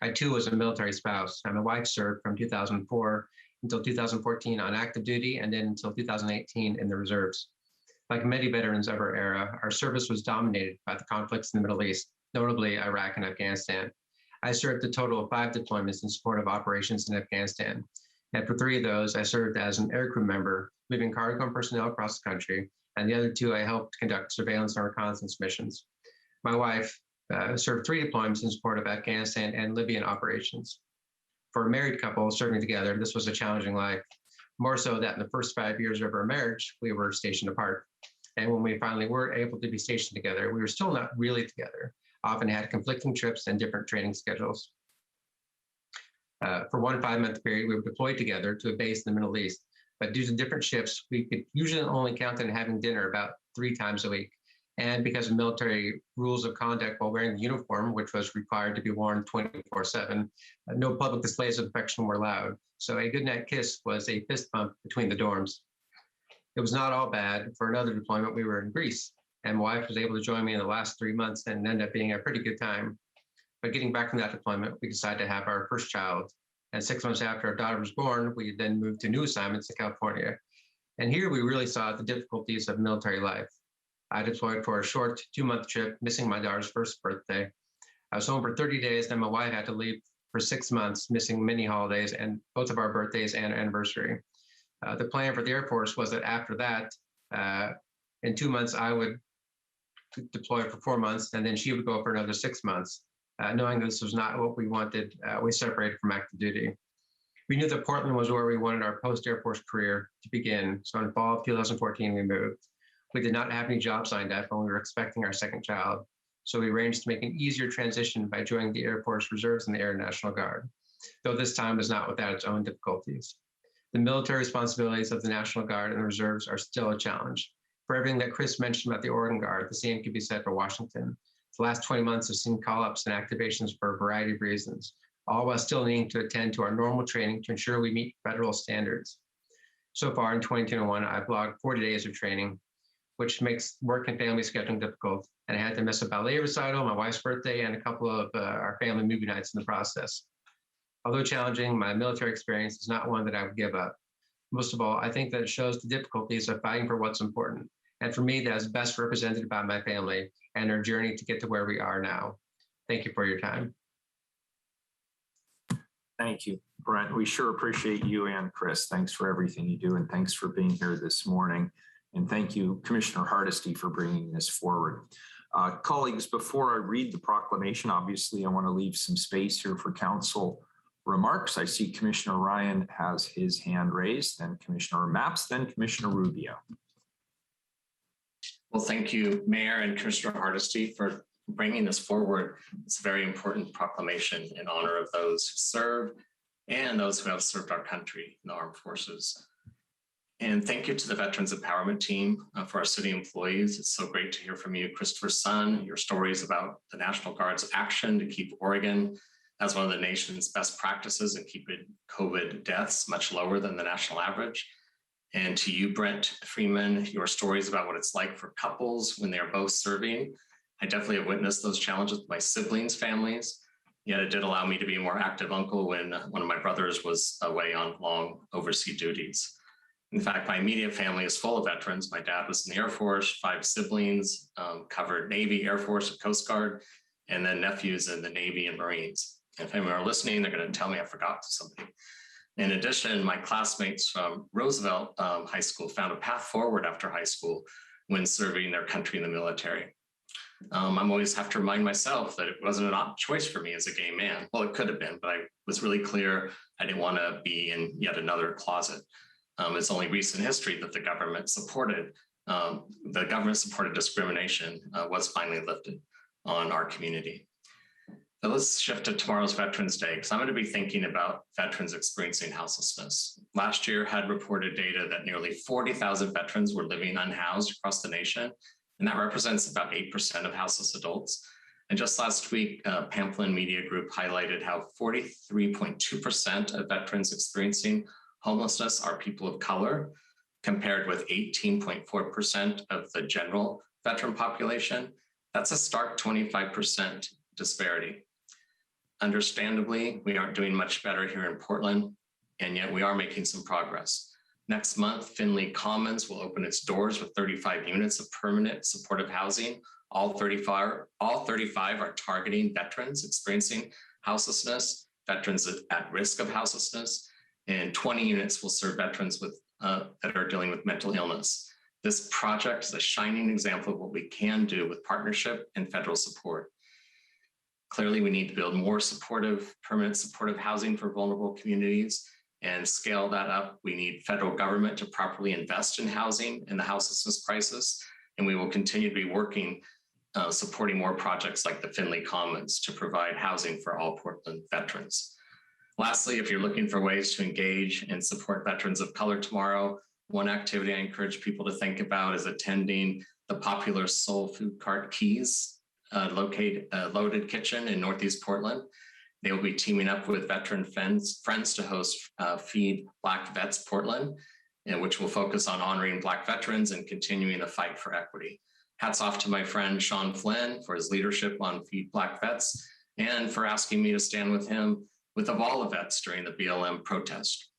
Speaker 13: I too was a military spouse, and my wife served from 2004 until 2014 on active duty and then until 2018 in the reserves. Like many veterans of our era, our service was dominated by the conflicts in the Middle East, notably Iraq and Afghanistan. I served a total of 5 deployments in support of operations in Afghanistan. And for 3 of those, I served as an aircrew member, moving cargo and personnel across the country. And the other 2, I helped conduct surveillance and reconnaissance missions. My wife served 3 deployments in support of Afghanistan and Libyan operations. For a married couple serving together, this was a challenging life. More so that in the first 5 years of our marriage, we were stationed apart. And when we finally were able to be stationed together, we were still not really together, often had conflicting trips and different training schedules. For one 5-month period, we were deployed together to a base in the Middle East, but due to different shifts, we could usually only count on having dinner about 3 times a week. And because of military rules of conduct while wearing the uniform, which was required to be worn 24/7, no public displays of affection were allowed. So a goodnight kiss was a fist bump between the dorms. It was not all bad. For another deployment, we were in Greece, and my wife was able to join me in the last 3 months and ended up being a pretty good time. But getting back from that deployment, we decided to have our first child. And 6 months after our daughter was born, we then moved to new assignments in California. And here we really saw the difficulties of military life. I deployed for a short 2-month trip, missing my daughter's first birthday. I was home for 30 days, then my wife had to leave for 6 months, missing many holidays and both of our birthdays and anniversary. The plan for the Air Force was that after that, in 2 months, I would deploy for 4 months, and then she would go for another 6 months. Knowing this was not what we wanted, we separated from active duty. We knew that Portland was where we wanted our post-Air Force career to begin. So in fall of 2014, we moved. We did not have any jobs lined up when we were expecting our second child. So we arranged to make an easier transition by joining the Air Force Reserves and the Air National Guard, though this time was not without its own difficulties. The military responsibilities of the National Guard and the Reserves are still a challenge. For everything that Chris mentioned about the Oregon Guard, the same could be said for Washington. The last 20 months have seen call-ups and activations for a variety of reasons, all while still needing to attend to our normal training to ensure we meet federal standards. So far in 2021, I've logged 40 days of training, which makes work and family scheduling difficult. And I had to miss a ballet recital, my wife's birthday, and a couple of our family movie nights in the process. Although challenging, my military experience is not one that I would give up. Most of all, I think that it shows the difficulties of fighting for what's important. And for me, that is best represented by my family and our journey to get to where we are now. Thank you for your time.
Speaker 2: Thank you, Brent. We sure appreciate you and Chris. Thanks for everything you do, and thanks for being here this morning. And thank you, Commissioner Hardesty, for bringing this forward. Colleagues, before I read the proclamation, obviously, I want to leave some space here for council remarks. I see Commissioner Ryan has his hand raised, then Commissioner Mapps, then Commissioner Rubio.
Speaker 9: Well, thank you, Mayor and Commissioner Hardesty, for bringing this forward. It's a very important proclamation in honor of those who serve and those who have served our country in the armed forces. And thank you to the Veterans Empowerment Team for our city employees. It's so great to hear from you, Christopher Sun, your stories about the National Guard's action to keep Oregon as one of the nation's best practices and keeping COVID deaths much lower than the national average. And to you, Brent Freeman, your stories about what it's like for couples when they're both serving. I definitely have witnessed those challenges with my siblings' families, yet it did allow me to be a more active uncle when one of my brothers was away on long overseas duties. In fact, my immediate family is full of veterans. My dad was in the Air Force, 5 siblings, covered Navy, Air Force, and Coast Guard, and then nephews in the Navy and Marines. And if anyone are listening, they're going to tell me I forgot something. In addition, my classmates from Roosevelt High School found a path forward after high school when serving their country in the military. I'm always have to remind myself that it wasn't an choice for me as a gay man. Well, it could have been, but I was really clear I didn't want to be in yet another closet. It's only recent history that the government supported discrimination was finally lifted on our community. So let's shift to tomorrow's Veterans Day, because I'm going to be thinking about veterans experiencing houselessness. Last year had reported data that nearly 40,000 veterans were living unhoused across the nation, and that represents about 8% of houseless adults. And just last week, Pamplin Media Group highlighted how 43.2% of veterans experiencing homelessness are people of color, compared with 18.4% of the general veteran population. That's a stark 25% disparity. Understandably, we aren't doing much better here in Portland, and yet we are making some progress. Next month, Finley Commons will open its doors with 35 units of permanent supportive housing. All 35 are targeting veterans experiencing houselessness, veterans at risk of houselessness, and 20 units will serve veterans that are dealing with mental illness. This project is a shining example of what we can do with partnership and federal support. Clearly, we need to build more permanent supportive housing for vulnerable communities and scale that up. We need federal government to properly invest in housing in the houselessness crisis, and we will continue to be working, supporting more projects like the Finley Commons to provide housing for all Portland veterans. Lastly, if you're looking for ways to engage and support veterans of color tomorrow, one activity I encourage people to think about is attending the popular Soul Food Cart Keys Loaded Kitchen in Northeast Portland. They will be teaming up with veteran friends to host Feed Black Vets Portland. which will focus on honoring Black veterans and continuing the fight for equity. Hats off to my friend Sean Flynn for his leadership on Feed Black Vets and for asking me to stand with him with of all the vets during the BLM protest.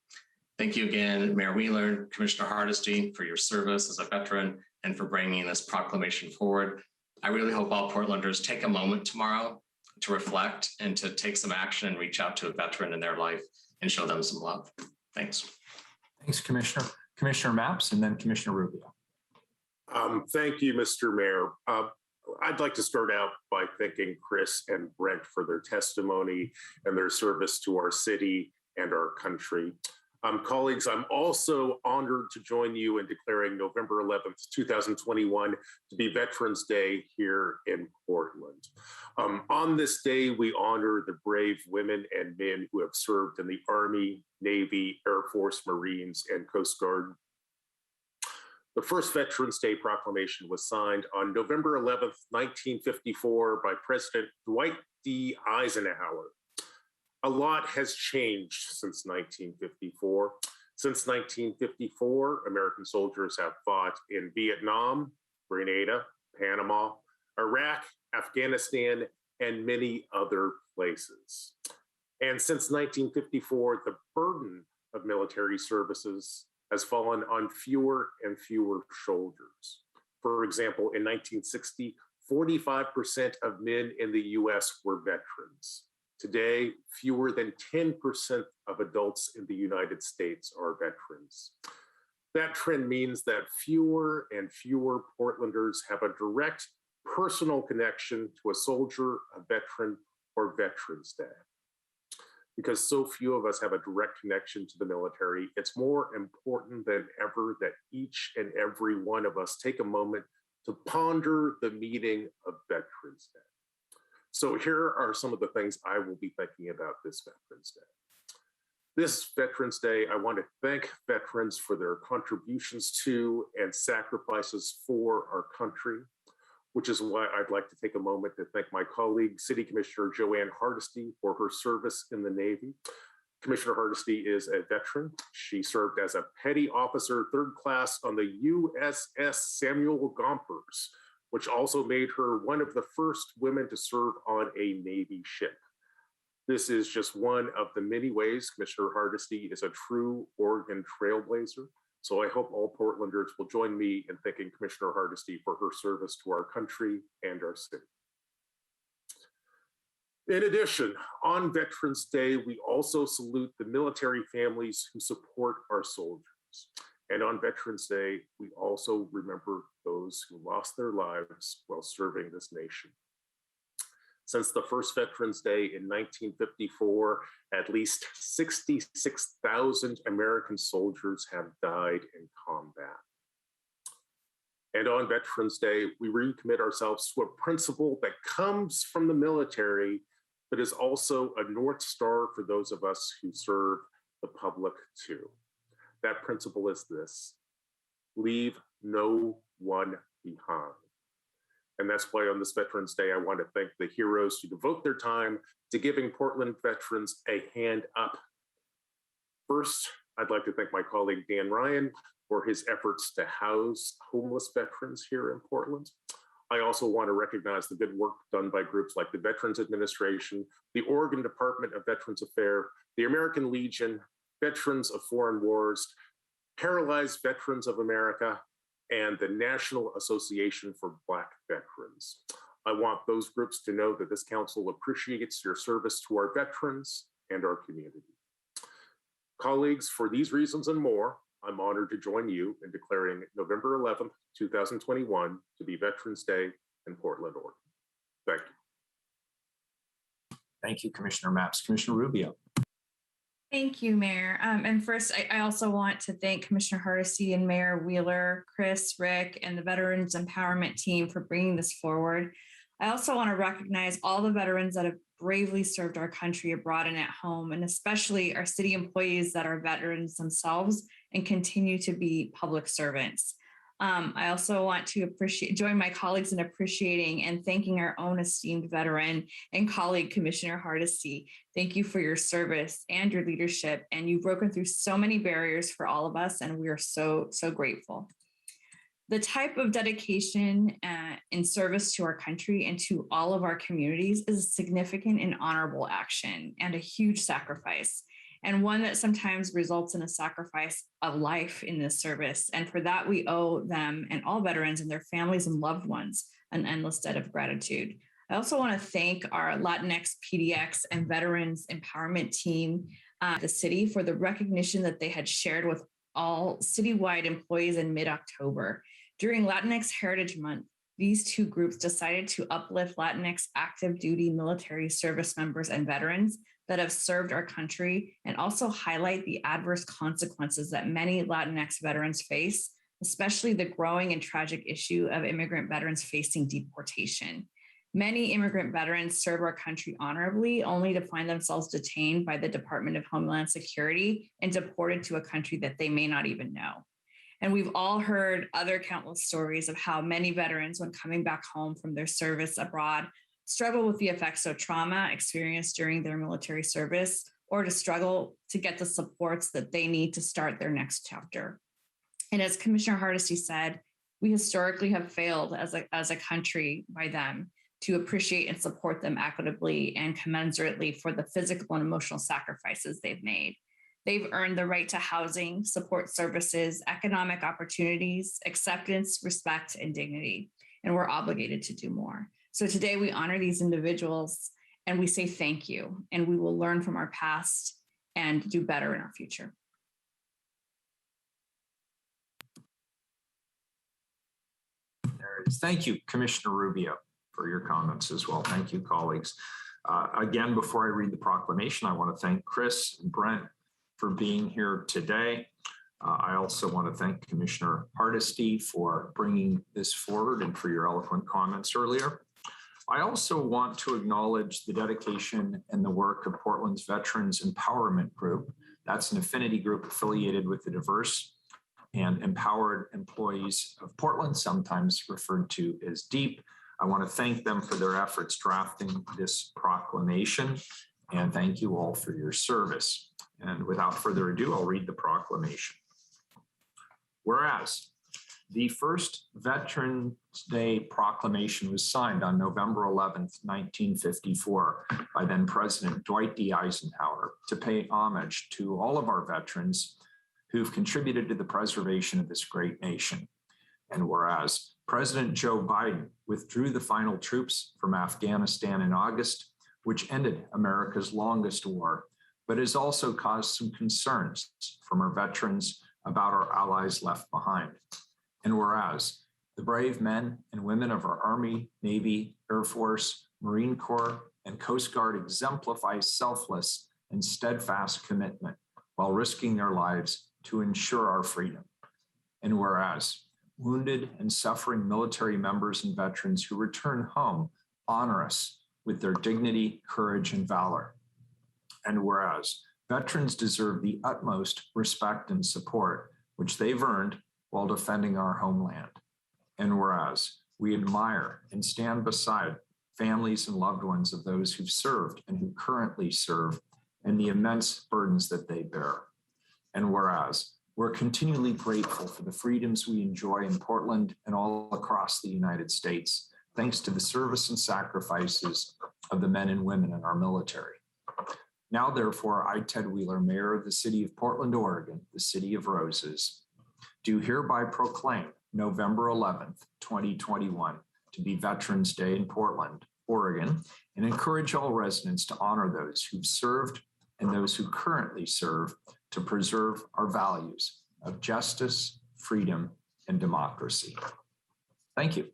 Speaker 9: Thank you again, Mayor Wheeler, Commissioner Hardesty, for your service as a veteran and for bringing this proclamation forward. I really hope all Portlanders take a moment tomorrow to reflect and to take some action and reach out to a veteran in their life and show them some love. Thanks.
Speaker 2: Thanks, Commissioner. Commissioner Mapps and then Commissioner Rubio.
Speaker 7: Thank you, Mr. Mayor. I'd like to start out by thanking Chris and Brent for their testimony and their service to our city and our country. Colleagues, I'm also honored to join you in declaring November 11th, 2021 to be Veterans Day here in Portland. On this day, we honor the brave women and men who have served in the Army, Navy, Air Force, Marines, and Coast Guard. The first Veterans Day proclamation was signed on November 11th, 1954 by President Dwight D. Eisenhower. A lot has changed since 1954. Since 1954, American soldiers have fought in Vietnam, Grenada, Panama, Iraq, Afghanistan, and many other places. And since 1954, the burden of military services has fallen on fewer and fewer shoulders. For example, in 1960, 45% of men in the US were veterans. Today, fewer than 10% of adults in the United States are veterans. That trend means that fewer and fewer Portlanders have a direct personal connection to a soldier, a veteran, or Veterans Day. Because so few of us have a direct connection to the military, it's more important than ever that each and every one of us take a moment to ponder the meaning of Veterans Day. So here are some of the things I will be thinking about this Veterans Day. This Veterans Day, I want to thank veterans for their contributions to and sacrifices for our country, which is why I'd like to take a moment to thank my colleague, City Commissioner Joanne Hardesty, for her service in the Navy. Commissioner Hardesty is a veteran. She served as a petty officer, 3rd class on the USS Samuel Gompers, which also made her one of the first women to serve on a Navy ship. This is just one of the many ways Commissioner Hardesty is a true Oregon trailblazer. So I hope all Portlanders will join me in thanking Commissioner Hardesty for her service to our country and our city. In addition, on Veterans Day, we also salute the military families who support our soldiers. And on Veterans Day, we also remember those who lost their lives while serving this nation. Since the first Veterans Day in 1954, at least 66,000 American soldiers have died in combat. And on Veterans Day, we recommit ourselves to a principle that comes from the military, but is also a North Star for those of us who serve the public too. That principle is this: leave no one behind. And that's why on this Veterans Day, I want to thank the heroes who devote their time to giving Portland veterans a hand up. First, I'd like to thank my colleague Dan Ryan for his efforts to house homeless veterans here in Portland. I also want to recognize the good work done by groups like the Veterans Administration, the Oregon Department of Veterans Affairs, the American Legion, Veterans of Foreign Wars, Paralyzed Veterans of America, and the National Association for Black Veterans. I want those groups to know that this council appreciates your service to our veterans and our community. Colleagues, for these reasons and more, I'm honored to join you in declaring November 11th, 2021 to be Veterans Day in Portland, Oregon. Thank you.
Speaker 2: Thank you, Commissioner Mapps. Commissioner Rubio.
Speaker 14: Thank you, Mayor. And first, I also want to thank Commissioner Hardesty and Mayor Wheeler, Chris, Rick, and the Veterans Empowerment Team for bringing this forward. I also want to recognize all the veterans that have bravely served our country abroad and at home, and especially our city employees that are veterans themselves and continue to be public servants. I also want to join my colleagues in appreciating and thanking our own esteemed veteran and colleague, Commissioner Hardesty. Thank you for your service and your leadership, and you've broken through so many barriers for all of us, and we are so, so grateful. The type of dedication in service to our country and to all of our communities is a significant and honorable action and a huge sacrifice, and one that sometimes results in a sacrifice of life in this service. And for that, we owe them and all veterans and their families and loved ones an endless debt of gratitude. I also want to thank our Latinx, PDX, and Veterans Empowerment team at the city for the recognition that they had shared with all citywide employees in mid-October. During Latinx Heritage Month, these two groups decided to uplift Latinx active duty military service members and veterans that have served our country, and also highlight the adverse consequences that many Latinx veterans face, especially the growing and tragic issue of immigrant veterans facing deportation. Many immigrant veterans serve our country honorably, only to find themselves detained by the Department of Homeland Security and deported to a country that they may not even know. And we've all heard other countless stories of how many veterans, when coming back home from their service abroad, struggle with the effects of trauma experienced during their military service, or to struggle to get the supports that they need to start their next chapter. And as Commissioner Hardesty said, we historically have failed as a country by them to appreciate and support them equitably and commensurately for the physical and emotional sacrifices they've made. They've earned the right to housing, support services, economic opportunities, acceptance, respect, and dignity, and we're obligated to do more. So today we honor these individuals and we say thank you, and we will learn from our past and do better in our future.
Speaker 2: There it is. Thank you, Commissioner Rubio, for your comments as well. Thank you, colleagues. Again, before I read the proclamation, I want to thank Chris and Brent for being here today. I also want to thank Commissioner Hardesty for bringing this forward and for your eloquent comments earlier. I also want to acknowledge the dedication and the work of Portland's Veterans Empowerment Group. That's an affinity group affiliated with the diverse and empowered employees of Portland, sometimes referred to as DEEP. I want to thank them for their efforts drafting this proclamation, and thank you all for your service. And without further ado, I'll read the proclamation. Whereas the first Veterans Day proclamation was signed on November 11th, 1954 by then President Dwight D. Eisenhower to pay homage to all of our veterans who've contributed to the preservation of this great nation. And whereas President Joe Biden withdrew the final troops from Afghanistan in August, which ended America's longest war, but has also caused some concerns from our veterans about our allies left behind. And whereas the brave men and women of our Army, Navy, Air Force, Marine Corps, and Coast Guard exemplify selfless and steadfast commitment while risking their lives to ensure our freedom. And whereas wounded and suffering military members and veterans who return home honor us with their dignity, courage, and valor. And whereas veterans deserve the utmost respect and support, which they've earned while defending our homeland. And whereas we admire and stand beside families and loved ones of those who've served and who currently serve, and the immense burdens that they bear. And whereas we're continually grateful for the freedoms we enjoy in Portland and all across the United States, thanks to the service and sacrifices of the men and women in our military. Now, therefore, I, Ted Wheeler, Mayor of the City of Portland, Oregon, the City of Roses, do hereby proclaim November 11th, 2021 to be Veterans Day in Portland, Oregon, and encourage all residents to honor those who've served and those who currently serve to preserve our values of justice, freedom, and democracy. Thank you.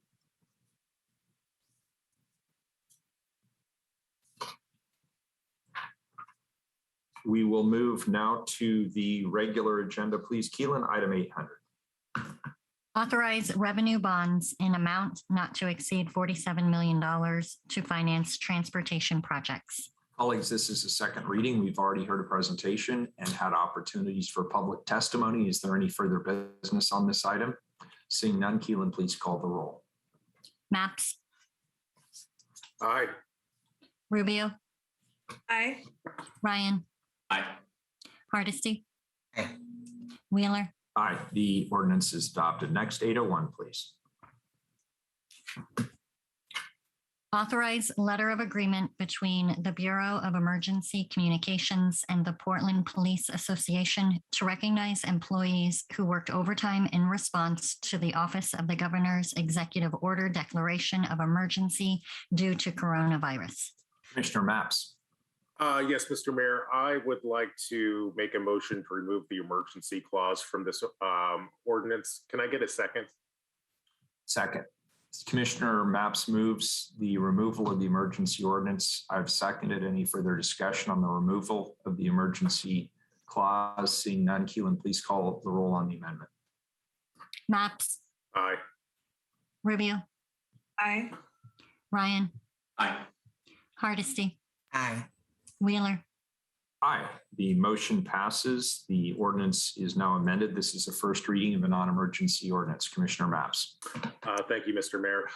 Speaker 2: We will move now to the regular agenda. Please, Keelan, item 800.
Speaker 3: Authorize revenue bonds in amount not to exceed $47 million to finance transportation projects.
Speaker 2: Colleagues, this is a second reading. We've already heard a presentation and had opportunities for public testimony. Is there any further business on this item? Seeing none, Keelan, please call the roll.
Speaker 3: Maps,
Speaker 7: Aye.
Speaker 3: Rubio,
Speaker 14: Aye.
Speaker 3: Ryan,
Speaker 9: Aye.
Speaker 3: Hardesty,
Speaker 11: Aye.
Speaker 3: Wheeler,
Speaker 2: Aye, the ordinance is adopted. Next, 801, please.
Speaker 3: authorize letter of agreement between the Bureau of Emergency Communications and the Portland Police Association to recognize employees who worked overtime in response to the Office of the Governor's Executive Order Declaration of Emergency due to coronavirus.
Speaker 2: Commissioner Maps.
Speaker 7: Yes, Mr. Mayor, I would like to make a motion to remove the emergency clause from this ordinance. Can I get a second?
Speaker 2: Second. Commissioner Maps moves the removal of the emergency ordinance. I've seconded. Any further discussion on the removal of the emergency clause? Seeing none, Keelan, please call the roll on the amendment.
Speaker 3: Maps,
Speaker 7: Aye.
Speaker 3: Rubio,
Speaker 14: Aye.
Speaker 3: Ryan,
Speaker 9: Aye.
Speaker 3: Hardesty,
Speaker 11: Aye.
Speaker 3: Wheeler,
Speaker 2: Aye, the motion passes. The ordinance is now amended. This is a first reading of a non-emergency ordinance. Commissioner Maps.
Speaker 7: Thank you, Mr. Mayor.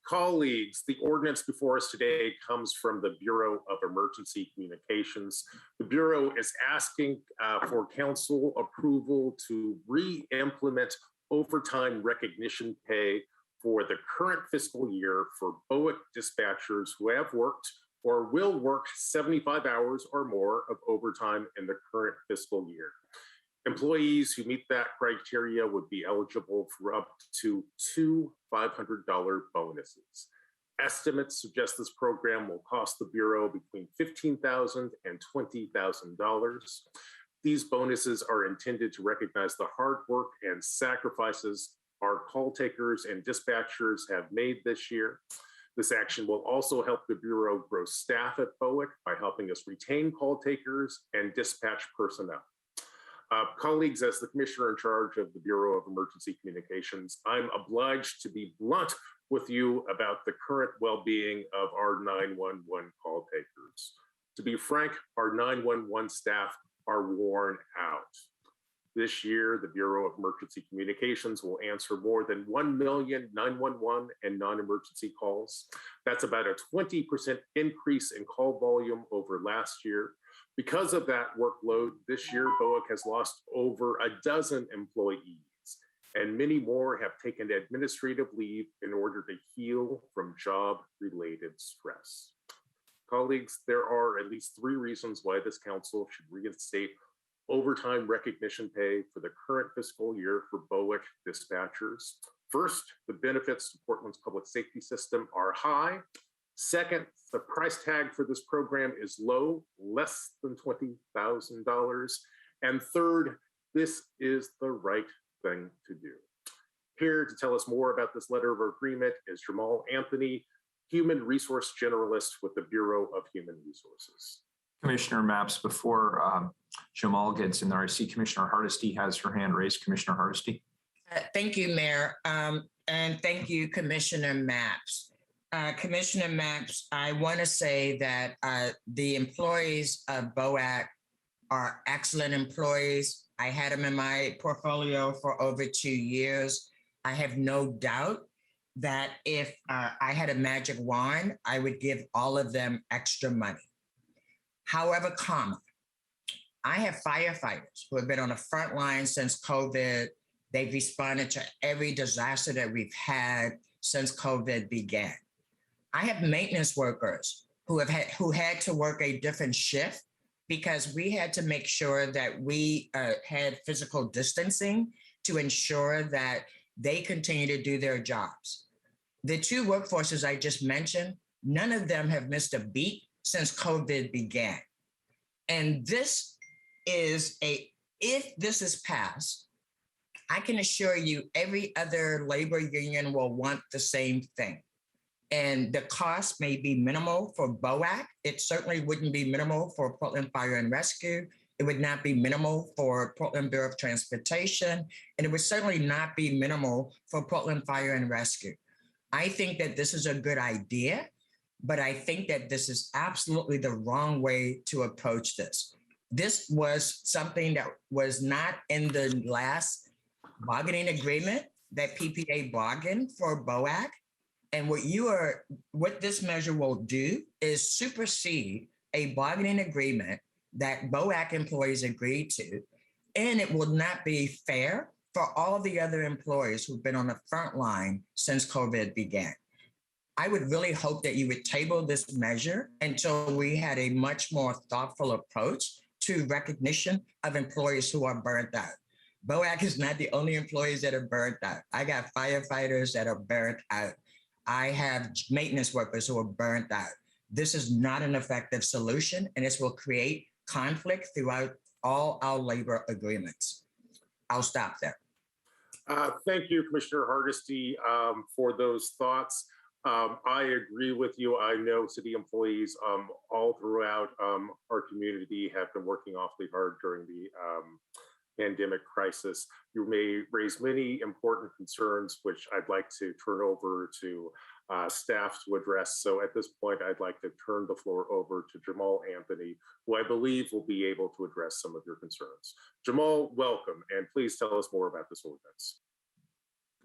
Speaker 7: Colleagues, the ordinance before us today comes from the Bureau of Emergency Communications. The Bureau is asking for council approval to re-implement overtime recognition pay for the current fiscal year for BOIC dispatchers who have worked or will work 75 hours or more of overtime in the current fiscal year. Employees who meet that criteria would be eligible for up to two $500 bonuses. Estimates suggest this program will cost the Bureau between $15,000 and $20,000. These bonuses are intended to recognize the hard work and sacrifices our call takers and dispatchers have made this year. This action will also help the Bureau grow staff at BOIC by helping us retain call takers and dispatch personnel. Colleagues, as the commissioner in charge of the Bureau of Emergency Communications, I'm obliged to be blunt with you about the current well-being of our 911 call takers. To be frank, our 911 staff are worn out. This year, the Bureau of Emergency Communications will answer more than 1 million 911 and non-emergency calls. That's about a 20% increase in call volume over last year. Because of that workload, this year, BOIC has lost over a dozen employees, and many more have taken administrative leave in order to heal from job-related stress. Colleagues, there are at least 3 reasons why this council should reinstate overtime recognition pay for the current fiscal year for BOIC dispatchers. First, the benefits to Portland's public safety system are high. Second, the price tag for this program is low, less than $20,000. And third, this is the right thing to do. Here to tell us more about this letter of agreement is Jamal Anthony, Human Resource Generalist with the Bureau of Human Resources.
Speaker 2: Commissioner Maps, before Jamal gets in there, I see Commissioner Hardesty has her hand raised. Commissioner Hardesty.
Speaker 11: Thank you, Mayor. And thank you, Commissioner Maps. Commissioner Maps, I want to say that the employees of BOAC are excellent employees. I had them in my portfolio for over 2 years. I have no doubt that if I had a magic wand, I would give all of them extra money. However, I have firefighters who have been on the front line since COVID. They've responded to every disaster that we've had since COVID began. I have maintenance workers who had to work a different shift because we had to make sure that we had physical distancing to ensure that they continue to do their jobs. The 2 workforces I just mentioned, none of them have missed a beat since COVID began. And this is if this is passed, I can assure you every other labor union will want the same thing. And the cost may be minimal for BOAC. It certainly wouldn't be minimal for Portland Fire and Rescue. It would not be minimal for Portland Bureau of Transportation. And it would certainly not be minimal for Portland Fire and Rescue. I think that this is a good idea, but I think that this is absolutely the wrong way to approach this. This was something that was not in the last bargaining agreement that PPA bargain for BOAC. And what this measure will do is supersede a bargaining agreement that BOAC employees agreed to. And it will not be fair for all the other employees who've been on the front line since COVID began. I would really hope that you would table this measure until we had a much more thoughtful approach to recognition of employees who are burnt out. BOAC is not the only employees that are burnt out. I got firefighters that are burnt out. I have maintenance workers who are burnt out. This is not an effective solution, and this will create conflict throughout all our labor agreements. I'll stop there.
Speaker 7: Thank you, Commissioner Hardesty, for those thoughts. I agree with you. I know city employees all throughout our community have been working awfully hard during the pandemic crisis. You may raise many important concerns, which I'd like to turn over to staff to address. So at this point, I'd like to turn the floor over to Jamal Anthony, who I believe will be able to address some of your concerns. Jamal, welcome, and please tell us more about this ordinance.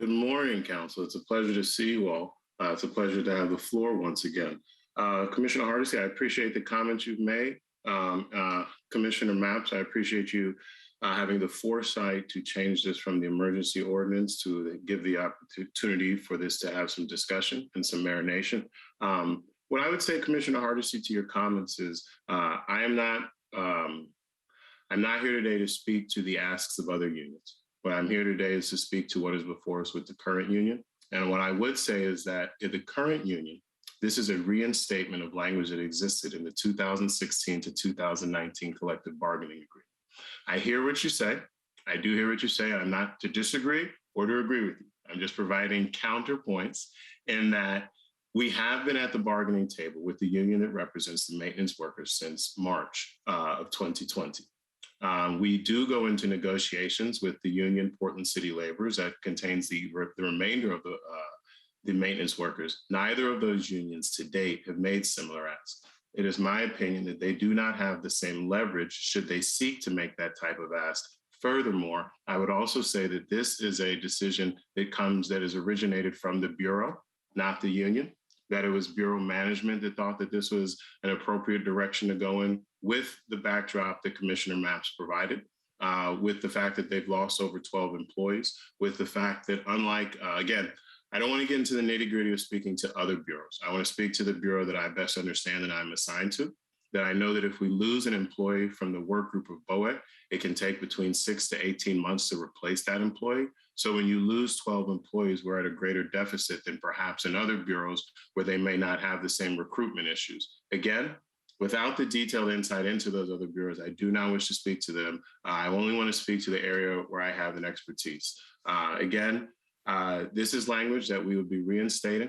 Speaker 15: Good morning, Council. It's a pleasure to see you all. It's a pleasure to have the floor once again. Commissioner Hardesty, I appreciate the comments you've made. Commissioner Mapps, I appreciate you having the foresight to change this from the emergency ordinance to give the opportunity for this to have some discussion and some marination. What I would say, Commissioner Hardesty, to your comments is I'm not here today to speak to the asks of other unions. What I'm here today is to speak to what is before us with the current union. And what I would say is that in the current union, this is a reinstatement of language that existed in the 2016 to 2019 collective bargaining agreement. I hear what you say. I do hear what you say. I'm not to disagree or to agree with you. I'm just providing counterpoints in that we have been at the bargaining table with the union that represents the maintenance workers since March of 2020. We do go into negotiations with the union Portland City Laborers that contains the remainder of the maintenance workers. Neither of those unions to date have made similar asks. It is my opinion that they do not have the same leverage should they seek to make that type of ask. Furthermore, I would also say that this is a decision that is originated from the Bureau, not the union, that it was Bureau management that thought that this was an appropriate direction to go in with the backdrop that Commissioner Mapps provided, with the fact that they've lost over 12 employees, with the fact that unlike, again, I don't want to get into the nitty gritty of speaking to other bureaus. I want to speak to the bureau that I best understand and I'm assigned to, that I know that if we lose an employee from the work group of BOAC, it can take between 6 to 18 months to replace that employee. So when you lose 12 employees, we're at a greater deficit than perhaps in other bureaus where they may not have the same recruitment issues. Again, without the detailed insight into those other bureaus, I do not wish to speak to them. I only want to speak to the area where I have an expertise. This is language that we would be reinstating.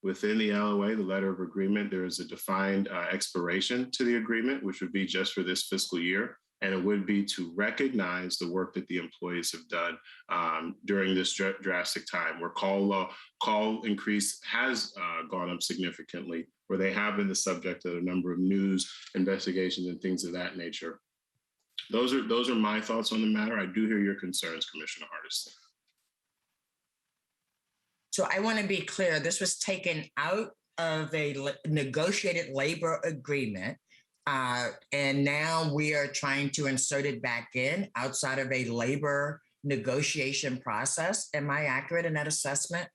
Speaker 15: Within the LOA, the letter of agreement, there is a defined expiration to the agreement, which would be just for this fiscal year. And it would be to recognize the work that the employees have done during this drastic time where call increase has gone up significantly, where they have been the subject of a number of news investigations and things of that nature. Those are my thoughts on the matter. I do hear your concerns, Commissioner Hardesty.
Speaker 11: So I want to be clear, this was taken out of a negotiated labor agreement. And now we are trying to insert it back in outside of a labor negotiation process. Am I accurate in that assessment?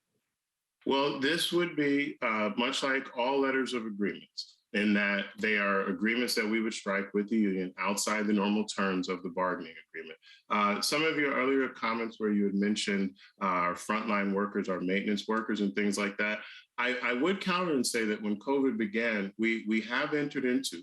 Speaker 15: Well, this would be much like all letters of agreements in that they are agreements that we would strike with the union outside the normal terms of the bargaining agreement. Some of your earlier comments where you had mentioned our frontline workers, our maintenance workers and things like that, I would counter and say that when COVID began, we have entered into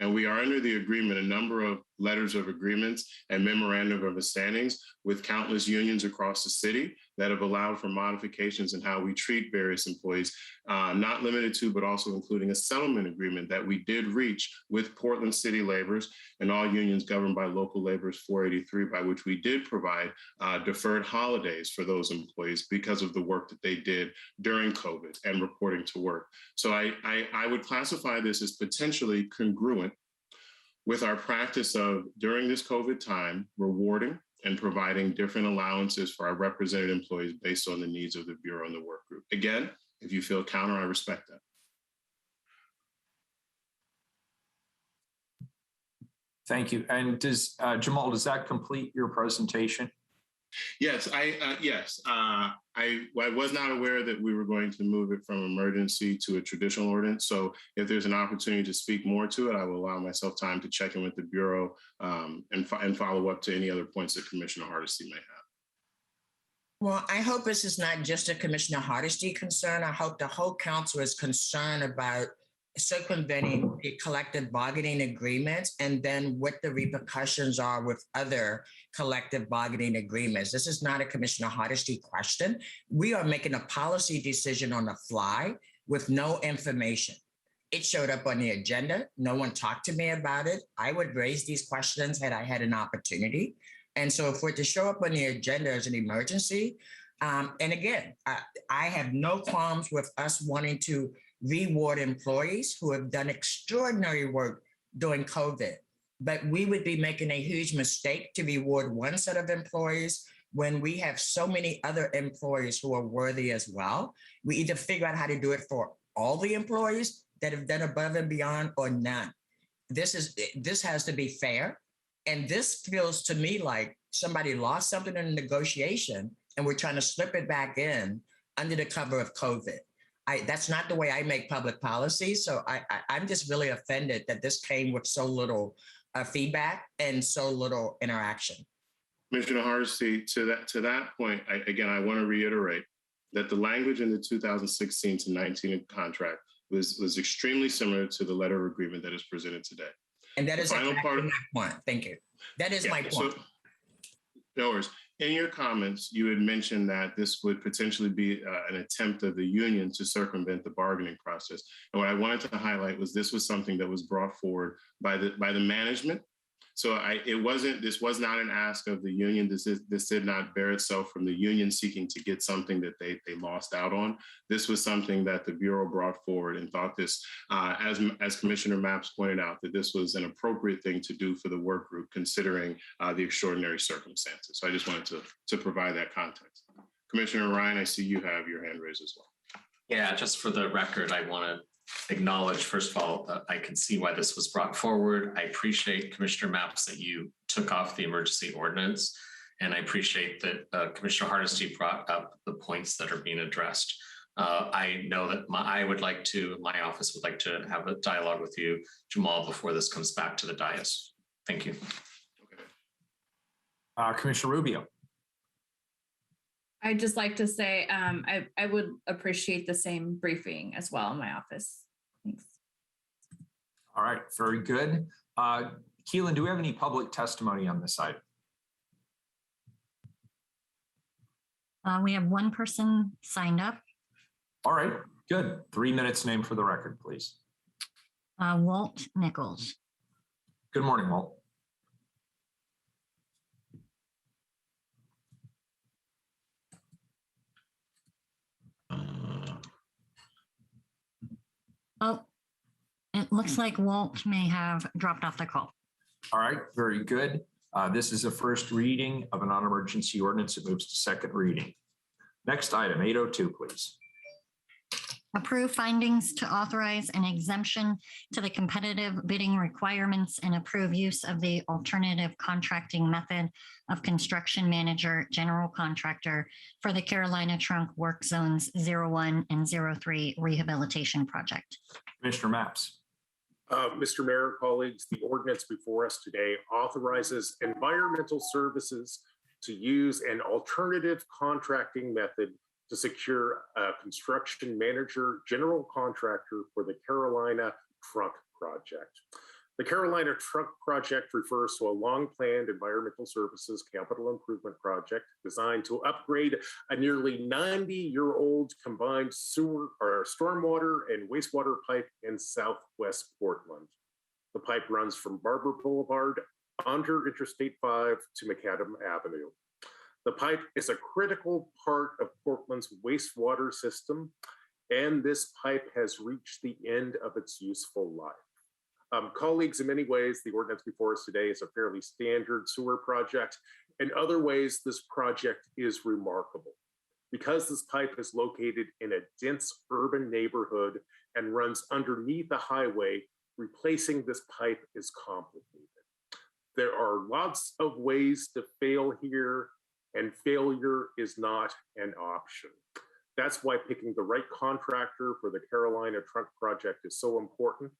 Speaker 15: and we are under the agreement, a number of letters of agreements and memorandum of understandings with countless unions across the city that have allowed for modifications in how we treat various employees, not limited to, but also including a settlement agreement that we did reach with Portland City Laborers and all unions governed by Local Laborers 483, by which we did provide deferred holidays for those employees because of the work that they did during COVID and reporting to work. So I would classify this as potentially congruent with our practice of, during this COVID time, rewarding and providing different allowances for our represented employees based on the needs of the Bureau and the work group. Again, if you feel counter, I respect that.
Speaker 2: Thank you. And does Jamal, does that complete your presentation?
Speaker 15: Yes, I was not aware that we were going to move it from emergency to a traditional ordinance. So if there's an opportunity to speak more to it, I will allow myself time to check in with the Bureau and follow up to any other points that Commissioner Hardesty may have.
Speaker 11: Well, I hope this is not just a Commissioner Hardesty concern. I hope the whole council is concerned about circumventing the collective bargaining agreements and then what the repercussions are with other collective bargaining agreements. This is not a Commissioner Hardesty question. We are making a policy decision on the fly with no information. It showed up on the agenda. No one talked to me about it. I would raise these questions had I had an opportunity. And so for it to show up on the agenda as an emergency, and again, I have no qualms with us wanting to reward employees who have done extraordinary work during COVID. But we would be making a huge mistake to reward one set of employees when we have so many other employees who are worthy as well. We either figure out how to do it for all the employees that have done above and beyond or none. This has to be fair. And this feels to me like somebody lost something in a negotiation and we're trying to slip it back in under the cover of COVID. That's not the way I make public policy. So I'm just really offended that this came with so little feedback and so little interaction.
Speaker 15: Commissioner Hardesty, to that point, I want to reiterate that the language in the 2016 to 19 contract was extremely similar to the letter of agreement that is presented today.
Speaker 11: And that is exactly my point. Thank you. That is my point.
Speaker 15: So, no worries. In your comments, you had mentioned that this would potentially be an attempt of the union to circumvent the bargaining process. And what I wanted to highlight was this was something that was brought forward by the management. So this was not an ask of the union. This did not bear itself from the union seeking to get something that they lost out on. This was something that the Bureau brought forward and thought this, as Commissioner Mapps pointed out, that this was an appropriate thing to do for the work group considering the extraordinary circumstances. So I just wanted to provide that context. Commissioner Ryan, I see you have your hand raised as well.
Speaker 9: Yeah, just for the record, I want to acknowledge, first of all, I can see why this was brought forward. I appreciate, Commissioner Mapps, that you took off the emergency ordinance. And I appreciate that Commissioner Hardesty brought up the points that are being addressed. I know that my office would like to have a dialogue with you, Jamal, before this comes back to the dais. Thank you.
Speaker 2: Commissioner Rubio.
Speaker 14: I'd just like to say I would appreciate the same briefing as well in my office. Thanks.
Speaker 2: All right, very good. Keelan, do we have any public testimony on this item?
Speaker 3: We have one person signed up.
Speaker 2: All right, good. 3 minutes, name for the record, please.
Speaker 3: Walt Nichols.
Speaker 2: Good morning, Walt.
Speaker 3: Oh, it looks like Walt may have dropped off the call.
Speaker 2: All right, very good. This is a first reading of a non-emergency ordinance. It moves to second reading. Next item, 802, please.
Speaker 3: Approve findings to authorize an exemption to the competitive bidding requirements and approve use of the alternative contracting method of construction manager general contractor for the Carolina Trunk Work Zones 01 and 03 rehabilitation project.
Speaker 2: Commissioner Mapps.
Speaker 7: Mr. Mayor, colleagues, the ordinance before us today authorizes environmental services to use an alternative contracting method to secure a construction manager general contractor for the Carolina Trunk Project. The Carolina Trunk Project refers to a long-planned environmental services capital improvement project designed to upgrade a nearly 90-year-old combined sewer or stormwater and wastewater pipe in Southwest Portland. The pipe runs from Barber Boulevard onto Interstate 5 to Macadam Avenue. The pipe is a critical part of Portland's wastewater system, and this pipe has reached the end of its useful life. Colleagues, in many ways, the ordinance before us today is a fairly standard sewer project. In other ways, this project is remarkable. Because this pipe is located in a dense urban neighborhood and runs underneath the highway, replacing this pipe is complicated. There are lots of ways to fail here, and failure is not an option. That's why picking the right contractor for the Carolina Trunk project is so important.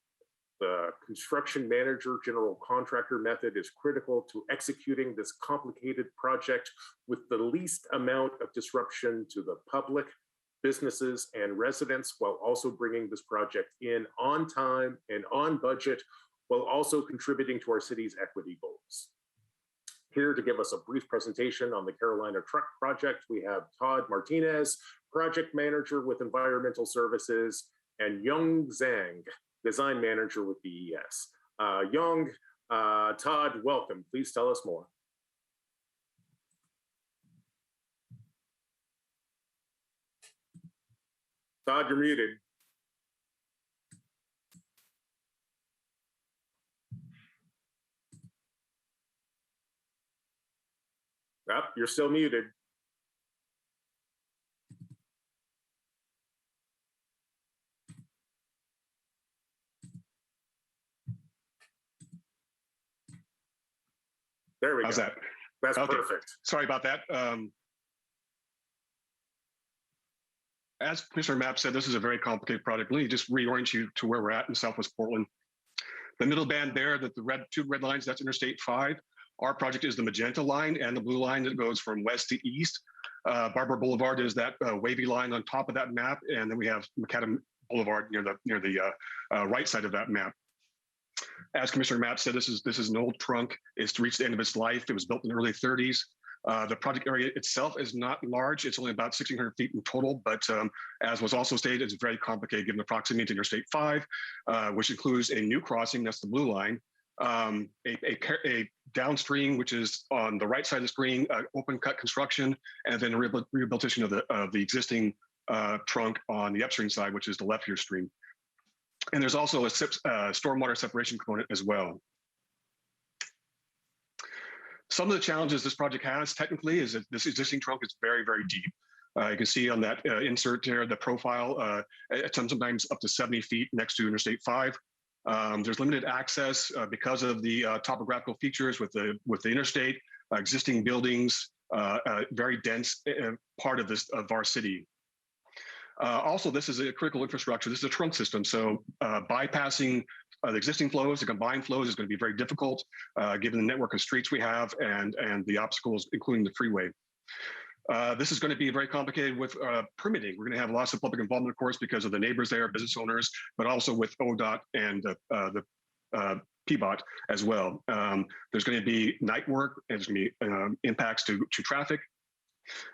Speaker 7: The construction manager general contractor method is critical to executing this complicated project with the least amount of disruption to the public, businesses, and residents, while also bringing this project in on time and on budget, while also contributing to our city's equity goals. Here to give us a brief presentation on the Carolina Truck project, we have Todd Martinez, project manager with Environmental Services, and Young Zhang, design manager with DES. Todd, welcome. Please tell us more. Todd, you're muted. Yep, you're still muted. There we go.
Speaker 16: How's that?
Speaker 7: That's
Speaker 16: okay.
Speaker 7: Perfect.
Speaker 16: Sorry about that. As Commissioner Mapp said, this is a very complicated project. Let me just reorient you to where we're at in Southwest Portland. The middle band there, the two red lines, that's Interstate 5. Our project is the magenta line and the blue line that goes from west to east. Barber Boulevard is that wavy line on top of that map, and then we have Macadam Boulevard near the right side of that map. As Commissioner Mapp said, this is an old trunk. It's reached the end of its life. It was built in the early 30s. The project area itself is not large. It's only about 1,600 feet in total, but as was also stated, it's very complicated given the proximity to Interstate 5, which includes a new crossing, that's the blue line, a downstream, which is on the right side of the screen, open cut construction, and then a rehabilitation of the existing trunk on the upstream side, which is the left here stream. And there's also a stormwater separation component as well. Some of the challenges this project has technically is that this existing trunk is very, very deep. You can see on that insert there, the profile, sometimes up to 70 feet next to Interstate 5. There's limited access because of the topographical features with the interstate, existing buildings, very dense part of our city. Also, this is a critical infrastructure. This is a trunk system, so bypassing the existing flows, the combined flows, is going to be very difficult given the network of streets we have and the obstacles, including the freeway. This is going to be very complicated with permitting. We're going to have lots of public involvement, of course, because of the neighbors there, business owners, but also with ODOT and the PBOT as well. There's going to be night work, and there's going to be impacts to traffic.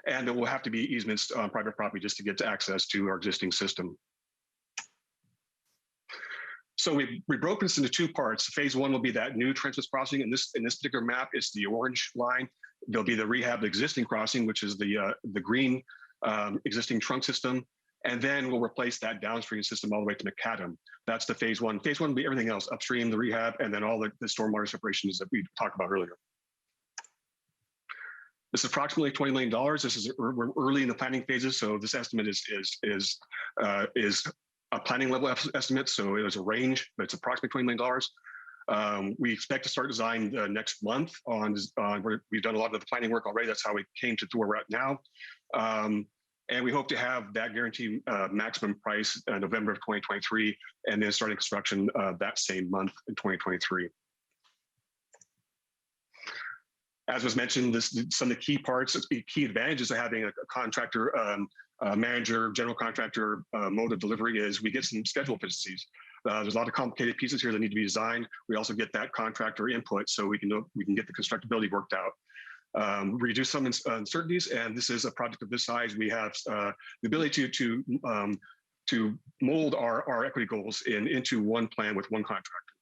Speaker 16: And there will have to be easements on private property just to get access to our existing system. So we broke this into two parts. Phase 1 will be that new transverse crossing. In this particular map, it's the orange line. There'll be the rehab existing crossing, which is the green existing trunk system. And then we'll replace that downstream system all the way to Macadam. That's the phase 1. Phase 1 will be everything else, upstream, the rehab, and then all the stormwater separations that we talked about earlier. This is approximately $20 million. We're early in the planning phases, so this estimate is a planning level estimate, so it is a range, but it's approximately $20 million. We expect to start design next month we've done a lot of the planning work already. That's how we came to where we're at now. And we hope to have that guaranteed maximum price in November of 2023, and then starting construction that same month in 2023. As was mentioned, some of the key parts, key advantages of having a contractor, manager, general contractor mode of delivery is we get some schedule efficiencies. There's a lot of complicated pieces here that need to be designed. We also get that contractor input so we can get the constructability worked out. Reduce some uncertainties, and this is a project of this size. We have the ability to mold our equity goals into one plan with one contractor.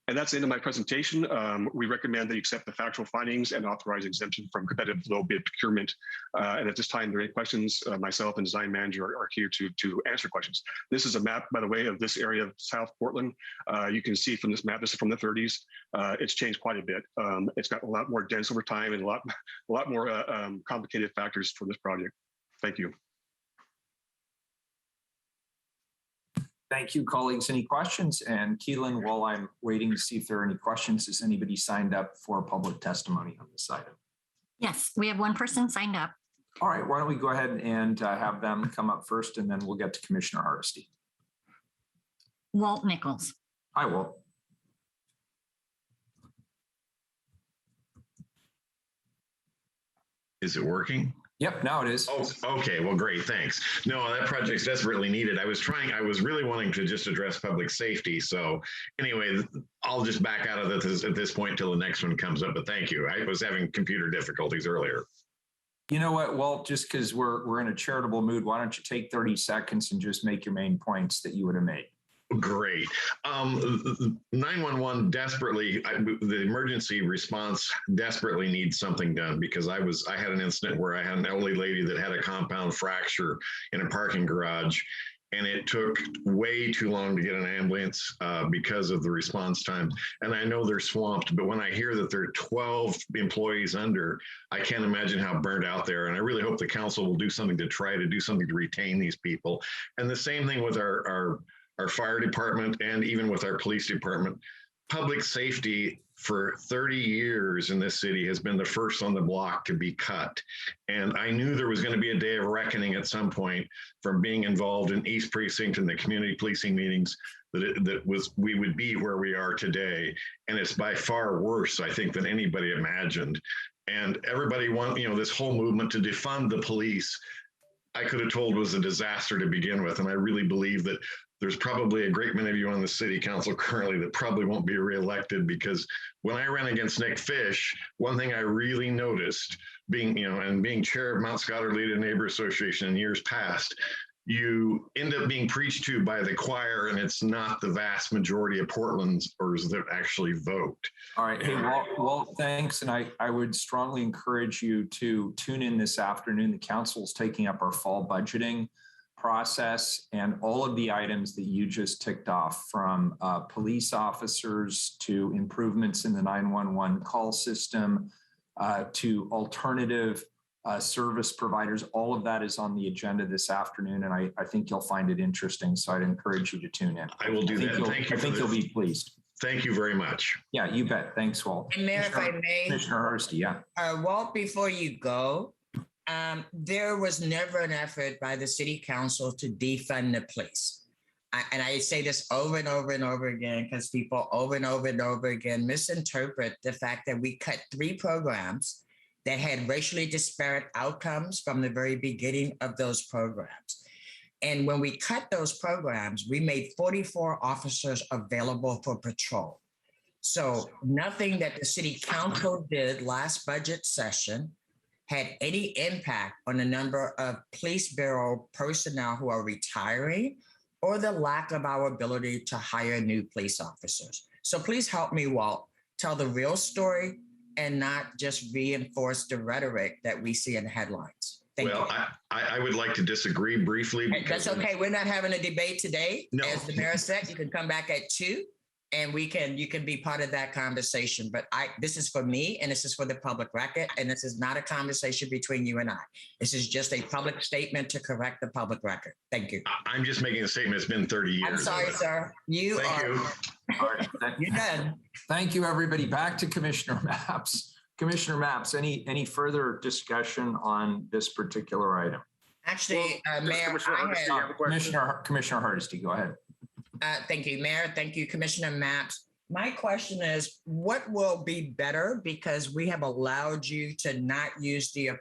Speaker 16: And that's the end of my presentation. We recommend that you accept the factual findings and authorize exemption from competitive low bid procurement. And at this time, if there are any questions, myself and design manager are here to answer questions. This is a map, by the way, of this area of South Portland. You can see from this map, this is from the 30s. It's changed quite a bit. It's got a lot more dense over time and a lot more complicated factors for this project. Thank you.
Speaker 2: Thank you, colleagues. Any questions? And Keelan, while I'm waiting to see if there are any questions, has anybody signed up for public testimony on this item?
Speaker 3: Yes, we have one person signed up.
Speaker 2: All right, why don't we go ahead and have them come up first, and then we'll get to Commissioner Hardesty.
Speaker 3: Walt Nichols.
Speaker 2: Hi, Walt.
Speaker 17: Is it working?
Speaker 2: Yep, now it is.
Speaker 17: Oh, okay. Well, great. Thanks. No, that project's desperately needed. I was really wanting to just address public safety. So anyway, I'll just back out of this at this point till the next one comes up. But thank you. I was having computer difficulties earlier.
Speaker 2: You know what, Walt, just because we're in a charitable mood, why don't you take 30 seconds and just make your main points that you would have made?
Speaker 17: Great. 911 desperately, the emergency response desperately needs something done because I had an incident where I had an elderly lady that had a compound fracture in a parking garage, and it took way too long to get an ambulance because of the response time. And I know they're swamped, but when I hear that there are 12 employees under, I can't imagine how burnt out they are. And I really hope the council will do something to try to do something to retain these people. And the same thing with our fire department and even with our police department. Public safety for 30 years in this city has been the first on the block to be cut. And I knew there was going to be a day of reckoning at some point from being involved in East Precinct and the community policing meetings we would be where we are today. And it's by far worse, I think, than anybody imagined. And everybody this whole movement to defund the police, I could have told was a disaster to begin with. And I really believe that there's probably a great many of you on the city council currently that probably won't be reelected, because when I ran against Nick Fish, one thing I really noticed being chair of Mount Scott Lead Neighbor Association in years past, you end up being preached to by the choir, and it's not the vast majority of Portlanders that actually vote.
Speaker 2: All right. Hey, Walt, thanks. And I would strongly encourage you to tune in this afternoon. The council is taking up our fall budgeting process, and all of the items that you just ticked off, from police officers to improvements in the 911 call system to alternative service providers, all of that is on the agenda this afternoon, and I think you'll find it interesting. So I'd encourage you to tune in.
Speaker 17: I will do that. Thank you.
Speaker 2: I think you'll be pleased.
Speaker 17: Thank you very much.
Speaker 2: Yeah, you bet. Thanks, Walt.
Speaker 11: And Mayor, if I may,
Speaker 2: Commissioner Hardesty, yeah.
Speaker 11: Walt, before you go, there was never an effort by the city council to defund the police. And I say this over and over and over again because people over and over and over again misinterpret the fact that we cut 3 programs that had racially disparate outcomes from the very beginning of those programs. And when we cut those programs, we made 44 officers available for patrol. So nothing that the city council did last budget session had any impact on the number of police bureau personnel who are retiring or the lack of our ability to hire new police officers. So please help me, Walt, tell the real story and not just reinforce the rhetoric that we see in headlines. Thank you.
Speaker 17: I would like to disagree briefly.
Speaker 11: That's okay. We're not having a debate today.
Speaker 17: No.
Speaker 11: As the mayor said, you can come back at 2. And you can be part of that conversation. But this is for me, and this is for the public record, and this is not a conversation between you and I. This is just a public statement to correct the public record. Thank you.
Speaker 17: I'm just making a statement. It's been 30 years.
Speaker 11: I'm sorry, sir. You're done.
Speaker 2: Thank you, everybody. Back to Commissioner Mapps. Commissioner Mapps, any further discussion on this particular item?
Speaker 11: Actually, Mayor,
Speaker 2: Commissioner Hardesty, go ahead.
Speaker 11: Thank you, Mayor. Thank you, Commissioner Mapps. My question is, what will be better, because we have allowed you to not use the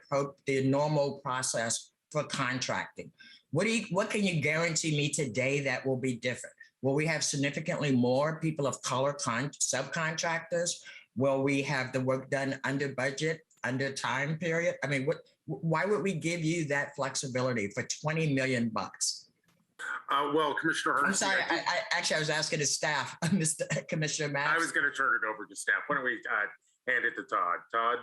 Speaker 11: normal process for contracting? What can you guarantee me today that will be different? Will we have significantly more people of color subcontractors? Will we have the work done under budget, under time period? I mean, why would we give you that flexibility for $20 million?
Speaker 7: Well, Commissioner Hurd.
Speaker 11: I'm sorry. I was asking the staff, Mr. Commissioner Max.
Speaker 7: I was going to turn it over to staff. Why don't we hand it to Todd? Todd?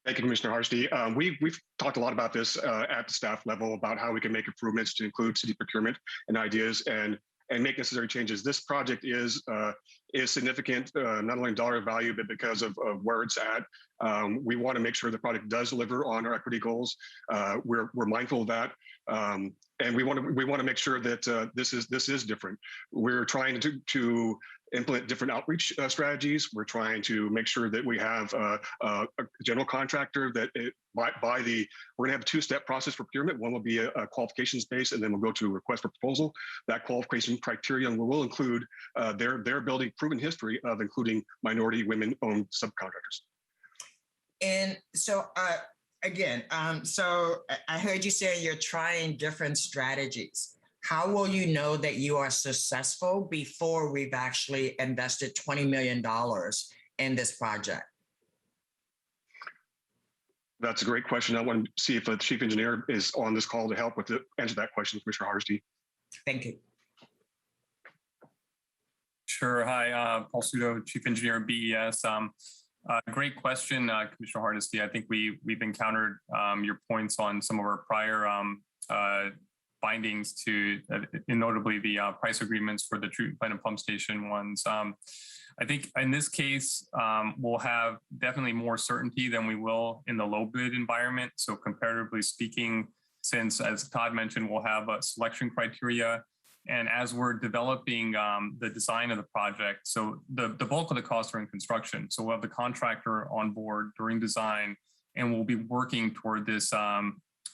Speaker 16: Thank you, Commissioner Hardesty. We've talked a lot about this at the staff level about how we can make improvements to include city procurement and ideas and make necessary changes. This project is significant, not only in dollar value, but because of where it's at. We want to make sure the project does deliver on our equity goals. We're mindful of that. And we want to make sure that this is different. We're trying to implement different outreach strategies. We're trying to make sure that we have a general contractor that we're going to have a two-step process for procurement. One will be a qualifications base, and then we'll go to request for proposal. That qualification criteria will include their ability, proven history of including minority, women-owned subcontractors.
Speaker 11: And so, again, so I heard you saying you're trying different strategies. How will you know that you are successful before we've actually invested $20 million in this project?
Speaker 16: That's a great question. I want to see if the chief engineer is on this call to help with answer that question, Commissioner Hardesty.
Speaker 11: Thank you.
Speaker 18: Sure. Hi, Paul Sudo, Chief Engineer at BES. Great question, Commissioner Hardesty. I think we've encountered your points on some of our prior findings to, notably the price agreements for the treatment plant and pump station ones. I think in this case, we'll have definitely more certainty than we will in the low bid environment. So comparatively speaking, since as Todd mentioned, we'll have a selection criteria. And as we're developing the design of the project, so the bulk of the costs are in construction. So we'll have the contractor on board during design, and we'll be working toward this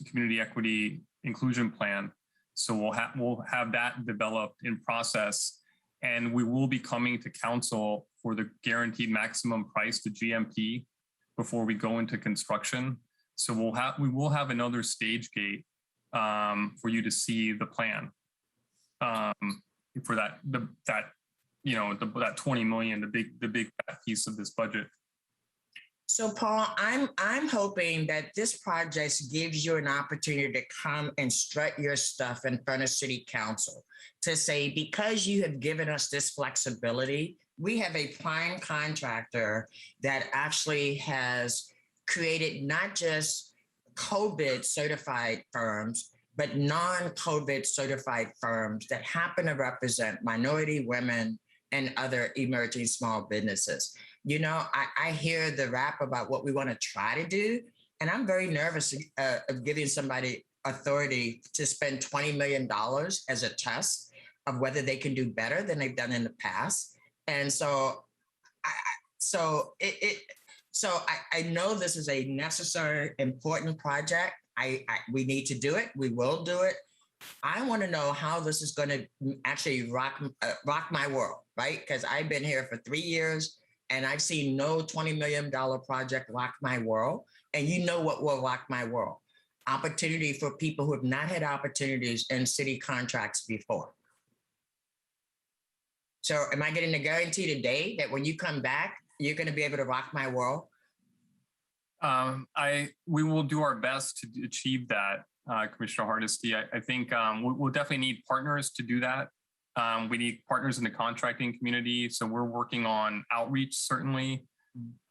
Speaker 18: community equity inclusion plan. So we'll have that developed in process, and we will be coming to council for the guaranteed maximum price, the GMP, before we go into construction. So we will have another stage gate for you to see the plan. For that 20 million, the big piece of this budget.
Speaker 11: So Paul, I'm hoping that this project gives you an opportunity to come and strut your stuff in front of City Council to say, because you have given us this flexibility, we have a prime contractor that actually has created not just COVID certified firms, but non-COVID certified firms that happen to represent minority, women, and other emerging small businesses. You know, I hear the rap about what we want to try to do, and I'm very nervous of giving somebody authority to spend $20 million as a test of whether they can do better than they've done in the past. And so, I know this is a necessary, important project. We need to do it. We will do it. I want to know how this is going to actually rock my world, right? Because I've been here for 3 years and I've seen no $20 million project rock my world. And you know what will rock my world? Opportunity for people who have not had opportunities in city contracts before. So am I getting a guarantee today that when you come back, you're going to be able to rock my world?
Speaker 18: We will do our best to achieve that, Commissioner Hardesty. I think we'll definitely need partners to do that. We need partners in the contracting community. So we're working on outreach, certainly.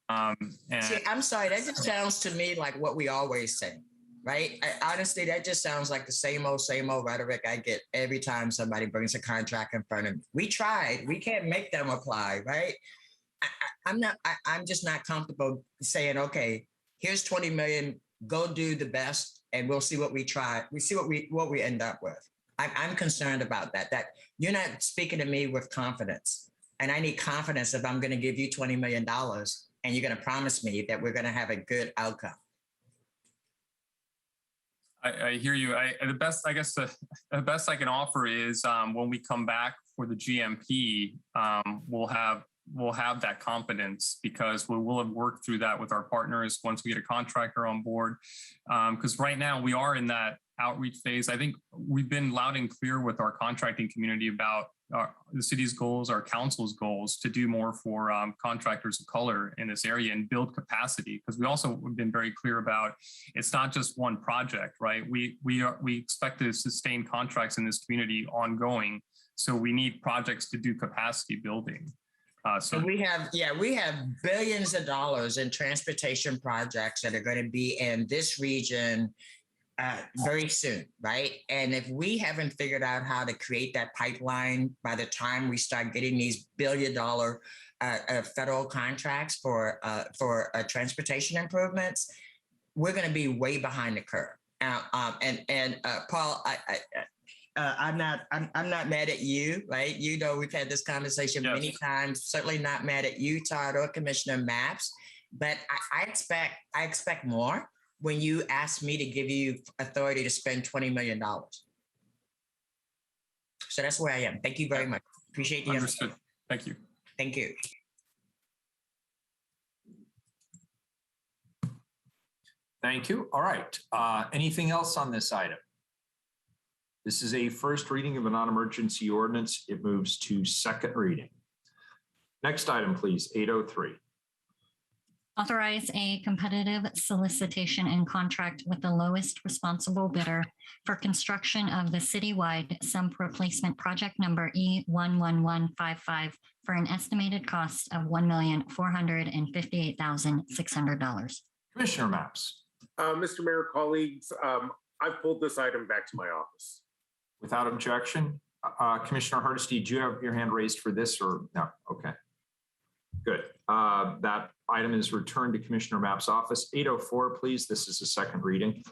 Speaker 11: See, I'm sorry, that just sounds to me like what we always say, right? Honestly, that just sounds like the same old rhetoric I get every time somebody brings a contract in front of me. We tried, we can't make them apply, right? I'm just not comfortable saying, okay, here's 20 million, go do the best, and we'll see what we try. We see what we end up with. I'm concerned about that you're not speaking to me with confidence. And I need confidence if I'm going to give you $20 million and you're going to promise me that we're going to have a good outcome.
Speaker 18: I hear you. The best I can offer is when we come back for the GMP, we'll have we'll have that confidence because we will have worked through that with our partners once we get a contractor on board. Because right now we are in that outreach phase. I think we've been loud and clear with our contracting community about the city's goals, our council's goals to do more for contractors of color in this area and build capacity. Because we also have been very clear about it's not just one project, right? We expect to sustain contracts in this community ongoing. So we need projects to do capacity building.
Speaker 11: So we have billions of dollars in transportation projects that are going to be in this region very soon, right? And if we haven't figured out how to create that pipeline by the time we start getting these billion-dollar federal contracts for transportation improvements, we're going to be way behind the curve. Paul, I'm not mad at you, right? You know, we've had this conversation many times. Certainly not mad at you, Todd, or Commissioner Maps, but I expect more when you ask me to give you authority to spend $20 million. So that's where I am. Thank you very much. Appreciate the
Speaker 18: understood. Thank you.
Speaker 11: Thank you.
Speaker 2: Thank you. All right. Anything else on this item? This is a first reading of a non-emergency ordinance. It moves to second reading. Next item, please, 803.
Speaker 3: Authorize a competitive solicitation and contract with the lowest responsible bidder for construction of the citywide sump replacement project number E11155 for an estimated cost of $1,458,600.
Speaker 2: Commissioner Maps.
Speaker 7: Mr. Mayor, colleagues, I've pulled this item back to my office.
Speaker 2: Without objection. Commissioner Hardesty, do you have your hand raised for this or no? Okay. Good. That item is returned to Commissioner Mapp's office. 804, please. This is a second reading.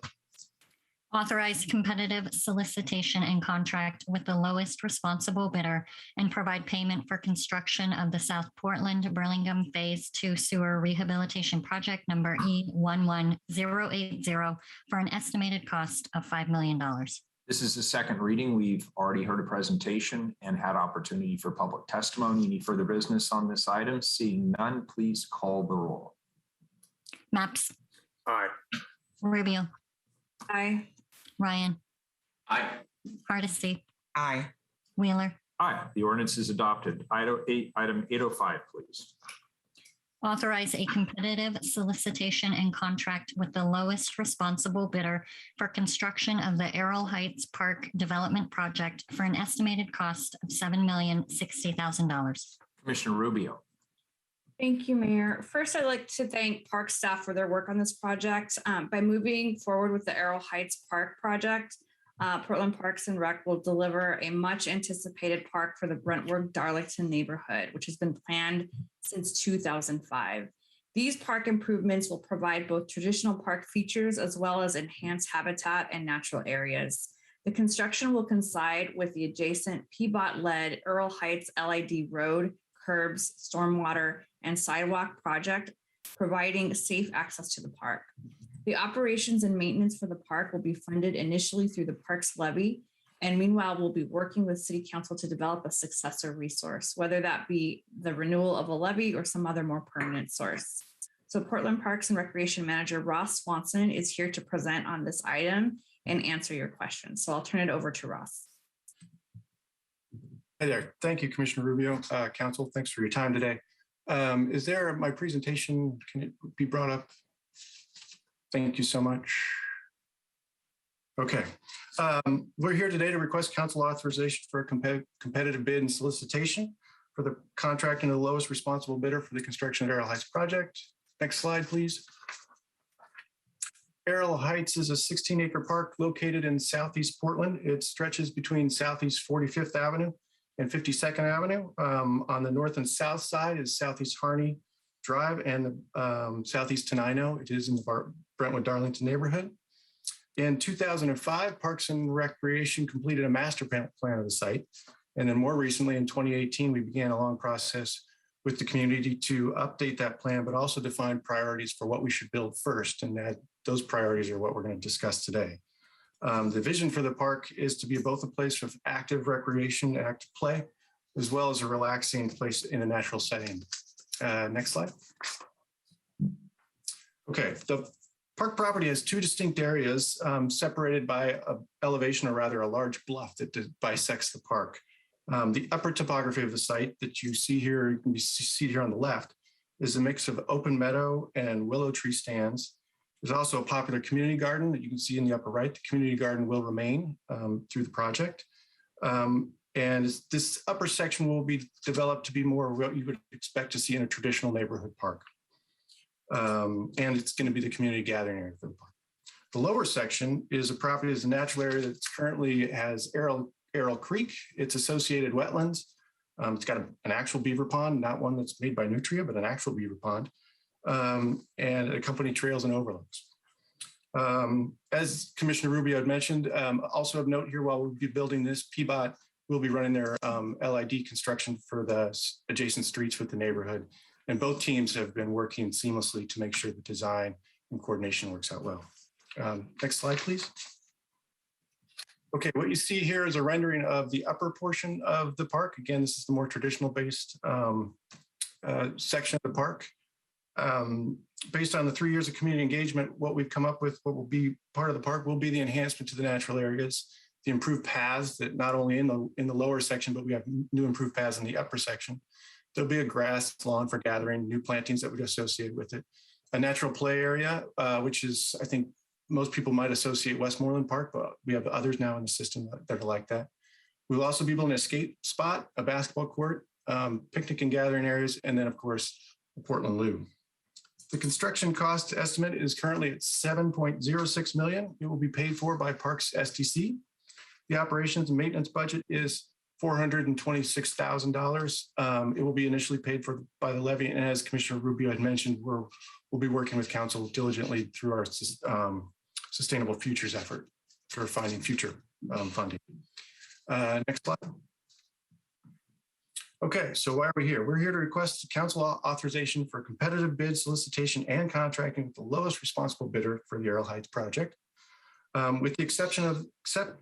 Speaker 3: Authorize competitive solicitation and contract with the lowest responsible bidder and provide payment for construction of the South Portland Burlingame Phase 2 Sewer Rehabilitation Project number E11080 for an estimated cost of $5 million.
Speaker 2: This is the second reading. We've already heard a presentation and had opportunity for public testimony. Any further business on this item? Seeing none, please call the roll.
Speaker 3: Maps.
Speaker 7: Aye.
Speaker 3: Rubio.
Speaker 14: Aye.
Speaker 3: Ryan.
Speaker 9: Aye.
Speaker 3: Hardesty.
Speaker 11: Aye.
Speaker 3: Wheeler.
Speaker 2: Aye. The ordinance is adopted. Item 805, please.
Speaker 3: Authorize a competitive solicitation and contract with the lowest responsible bidder for construction of the Errol Heights Park Development Project for an estimated cost of $7,060,000.
Speaker 2: Commissioner Rubio.
Speaker 14: Thank you, Mayor. First, I'd like to thank Park staff for their work on this project. By moving forward with the Errol Heights Park project, Portland Parks and Rec will deliver a much anticipated park for the Brentwood-Darlington neighborhood, which has been planned since 2005. These park improvements will provide both traditional park features as well as enhanced habitat and natural areas. The construction will coincide with the adjacent PBOT-led Errol Heights LID Road, curbs, stormwater, and sidewalk project, providing safe access to the park. The operations and maintenance for the park will be funded initially through the parks levy, and meanwhile, we'll be working with City Council to develop a successor resource, whether that be the renewal of a levy or some other more permanent source. So Portland Parks and Recreation Manager Ross Swanson is here to present on this item and answer your questions. So I'll turn it over to Ross.
Speaker 19: Hi there. Thank you, Commissioner Rubio. Council, thanks for your time today. Is there my presentation? Can it be brought up? Thank you so much. Okay. We're here today to request council authorization for a competitive bid and solicitation for the contracting of the lowest responsible bidder for the construction of Errol Heights project. Next slide, please. Errol Heights is a 16-acre park located in Southeast Portland. It stretches between Southeast 45th Avenue and 52nd Avenue. On the north and south side is Southeast Harney Drive and Southeast Tenino. It is in the Brentwood-Darlington neighborhood. In 2005, Parks and Recreation completed a master plan of the site. And then more recently, in 2018, we began a long process with the community to update that plan, but also define priorities for what we should build first. And those priorities are what we're going to discuss today. The vision for the park is to be both a place of active recreation, active play, as well as a relaxing place in a natural setting. Next slide. Okay, the park property has two distinct areas separated by an elevation, or rather a large bluff that bisects the park. The upper topography of the site that you see here, you can see here on the left, is a mix of open meadow and willow tree stands. There's also a popular community garden that you can see in the upper right. The community garden will remain through the project. And this upper section will be developed to be more what you would expect to see in a traditional neighborhood park. And it's going to be the community gathering area for the park. The lower section is a property as a natural area that currently has Arrow Creek, its associated wetlands. It's got an actual beaver pond, not one that's made by Nutria, but an actual beaver pond, and accompanying trails and overlooks. As Commissioner Rubio had mentioned, also of note here, while we'll be building this, PBOT will be running their LID construction for the adjacent streets with the neighborhood. And both teams have been working seamlessly to make sure the design and coordination works out well. Next slide, please. Okay, what you see here is a rendering of the upper portion of the park. Again, this is the more traditional based section of the park. Based on the 3 years of community engagement, what we've come up with, what will be part of the park, will be the enhancement to the natural areas, the improved paths that not only in the lower section, but we have new improved paths in the upper section. There'll be a grass lawn for gathering, new plantings that would associate with it, a natural play area, which is, I think, most people might associate Westmoreland Park, but we have others now in the system that are like that. We'll also be building a skate spot, a basketball court, picnic and gathering areas, and then, of course, the Portland Loo. The construction cost estimate is currently at $7.06 million. It will be paid for by Parks STC. The operations and maintenance budget is $426,000. It will be initially paid for by the levy. And as Commissioner Rubio had mentioned, we'll be working with council diligently through our Sustainable Futures effort for finding future funding. Next slide. Okay, so why are we here? We're here to request council authorization for competitive bid solicitation and contracting with the lowest responsible bidder for the Arrow Heights project. With the exception of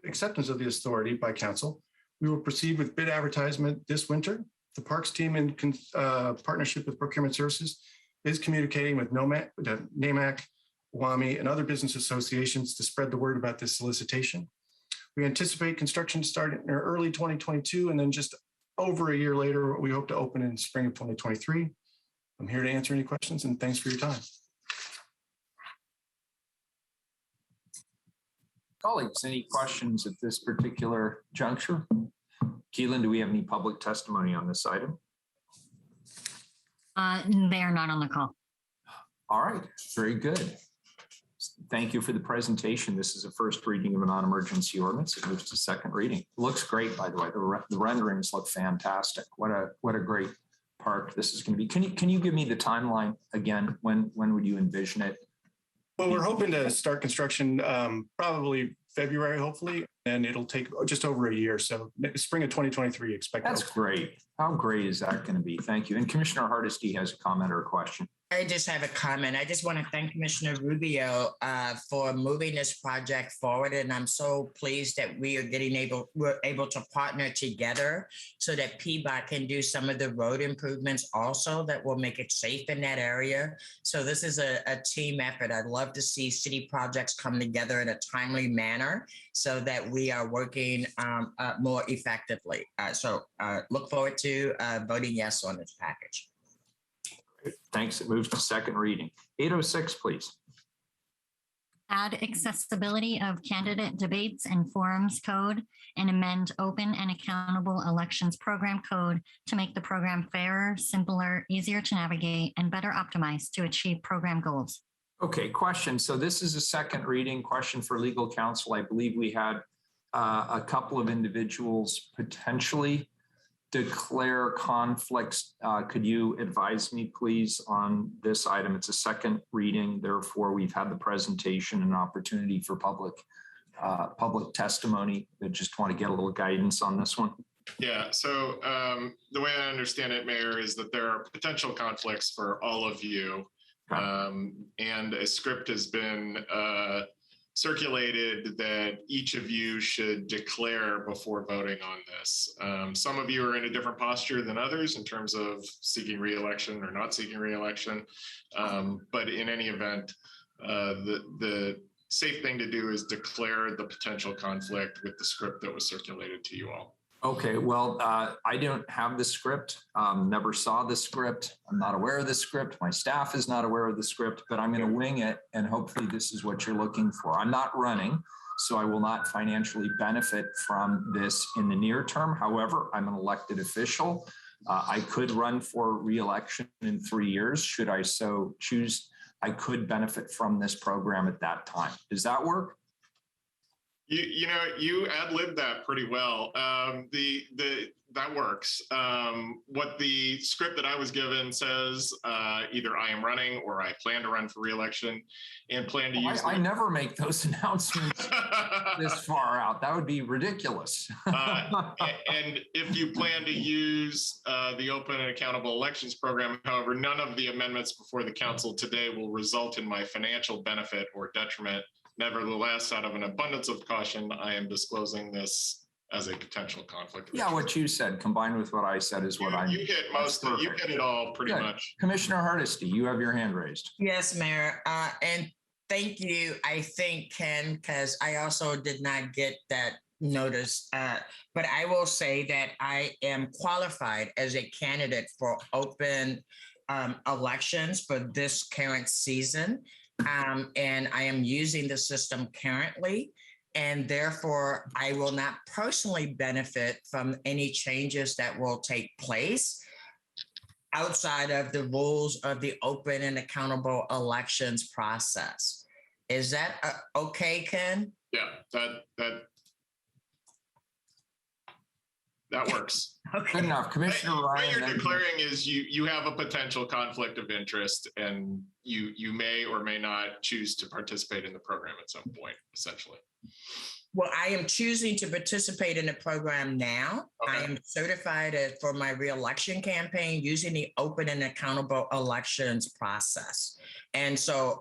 Speaker 19: acceptance of the authority by council, we will proceed with bid advertisement this winter. The Parks team, in partnership with Procurement Services, is communicating with NAMAC, WAMI, and other business associations to spread the word about this solicitation. We anticipate construction starting in early 2022, and then just over a year later, we hope to open in spring of 2023. I'm here to answer any questions, and thanks for your time.
Speaker 2: Colleagues, any questions at this particular juncture? Keelan, do we have any public testimony on this item?
Speaker 3: They are not on the call.
Speaker 2: All right, very good. Thank you for the presentation. This is a first reading of a non-emergency ordinance. It moves to second reading. It looks great, by the way. The renderings look fantastic. What a great park this is going to be. Can you give me the timeline again? When would you envision it?
Speaker 19: Well, we're hoping to start construction probably February, hopefully, and it'll take just over a year. So spring of 2023, expect.
Speaker 2: That's great. How great is that going to be? Thank you. And Commissioner Hardesty has a comment or a question.
Speaker 11: I just have a comment. I just want to thank Commissioner Rubio for moving this project forward. And I'm so pleased that we're able to partner together so that PBOT can do some of the road improvements also that will make it safe in that area. So this is a team effort. I'd love to see city projects come together in a timely manner so that we are working more effectively. So look forward to voting yes on this package.
Speaker 2: Thanks. It moves to second reading. 806, please.
Speaker 3: Add accessibility of candidate debates and forums code and amend open and accountable elections program code to make the program fairer, simpler, easier to navigate, and better optimized to achieve program goals.
Speaker 2: Okay, question. So this is a second reading. Question for legal counsel. I believe we had a couple of individuals potentially declare conflicts. Could you advise me, please, on this item? It's a second reading. Therefore, we've had the presentation and opportunity for public testimony. I just want to get a little guidance on this one.
Speaker 4: Yeah, so the way I understand it, Mayor, is that there are potential conflicts for all of you. And a script has been circulated that each of you should declare before voting on this. Some of you are in a different posture than others in terms of seeking re-election or not seeking re-election. But in any event, the safe thing to do is declare the potential conflict with the script that was circulated to you all.
Speaker 2: Okay, well, I don't have the script, never saw the script. I'm not aware of the script. My staff is not aware of the script, but I'm going to wing it. And hopefully this is what you're looking for. I'm not running, so I will not financially benefit from this in the near term. However, I'm an elected official. I could run for re-election in 3 years. Should I so choose, I could benefit from this program at that time. Does that work?
Speaker 4: You know, you ad-libbed that pretty well. That works. What the script that I was given says, either I am running or I plan to run for re-election and plan to use.
Speaker 2: I never make those announcements this far out. That would be ridiculous.
Speaker 4: And if you plan to use the open and accountable elections program, however, none of the amendments before the council today will result in my financial benefit or detriment. Nevertheless, out of an abundance of caution, I am disclosing this as a potential conflict.
Speaker 2: Yeah, what you said combined with what I said is what I
Speaker 4: You hit most of it. You hit it all pretty much.
Speaker 2: Commissioner Hardesty, you have your hand raised.
Speaker 11: Yes, Mayor. And thank you, I think, Ken, because I also did not get that notice. But I will say that I am qualified as a candidate for open elections for this current season. And I am using the system currently, and therefore I will not personally benefit from any changes that will take place outside of the rules of the open and accountable elections process. Is that okay, Ken?
Speaker 4: Yeah, that works.
Speaker 11: Okay.
Speaker 2: Good enough. Commissioner Ryan.
Speaker 4: What you're declaring is you have a potential conflict of interest and you may or may not choose to participate in the program at some point, essentially.
Speaker 11: Well, I am choosing to participate in the program now. Okay. I am certified for my re-election campaign using the open and accountable elections process. And so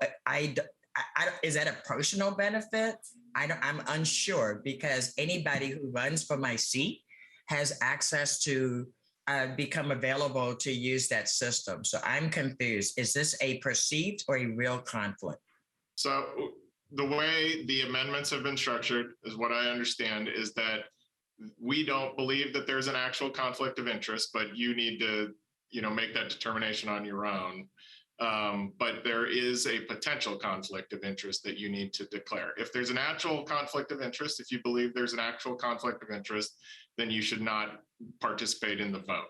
Speaker 11: is that a personal benefit? I'm unsure, because anybody who runs for my seat has access to become available to use that system. So I'm confused. Is this a perceived or a real conflict?
Speaker 4: So the way the amendments have been structured is what I understand is that we don't believe that there's an actual conflict of interest, but you need to, make that determination on your own. But there is a potential conflict of interest that you need to declare. If there's an actual conflict of interest, if you believe there's an actual conflict of interest, then you should not participate in the vote.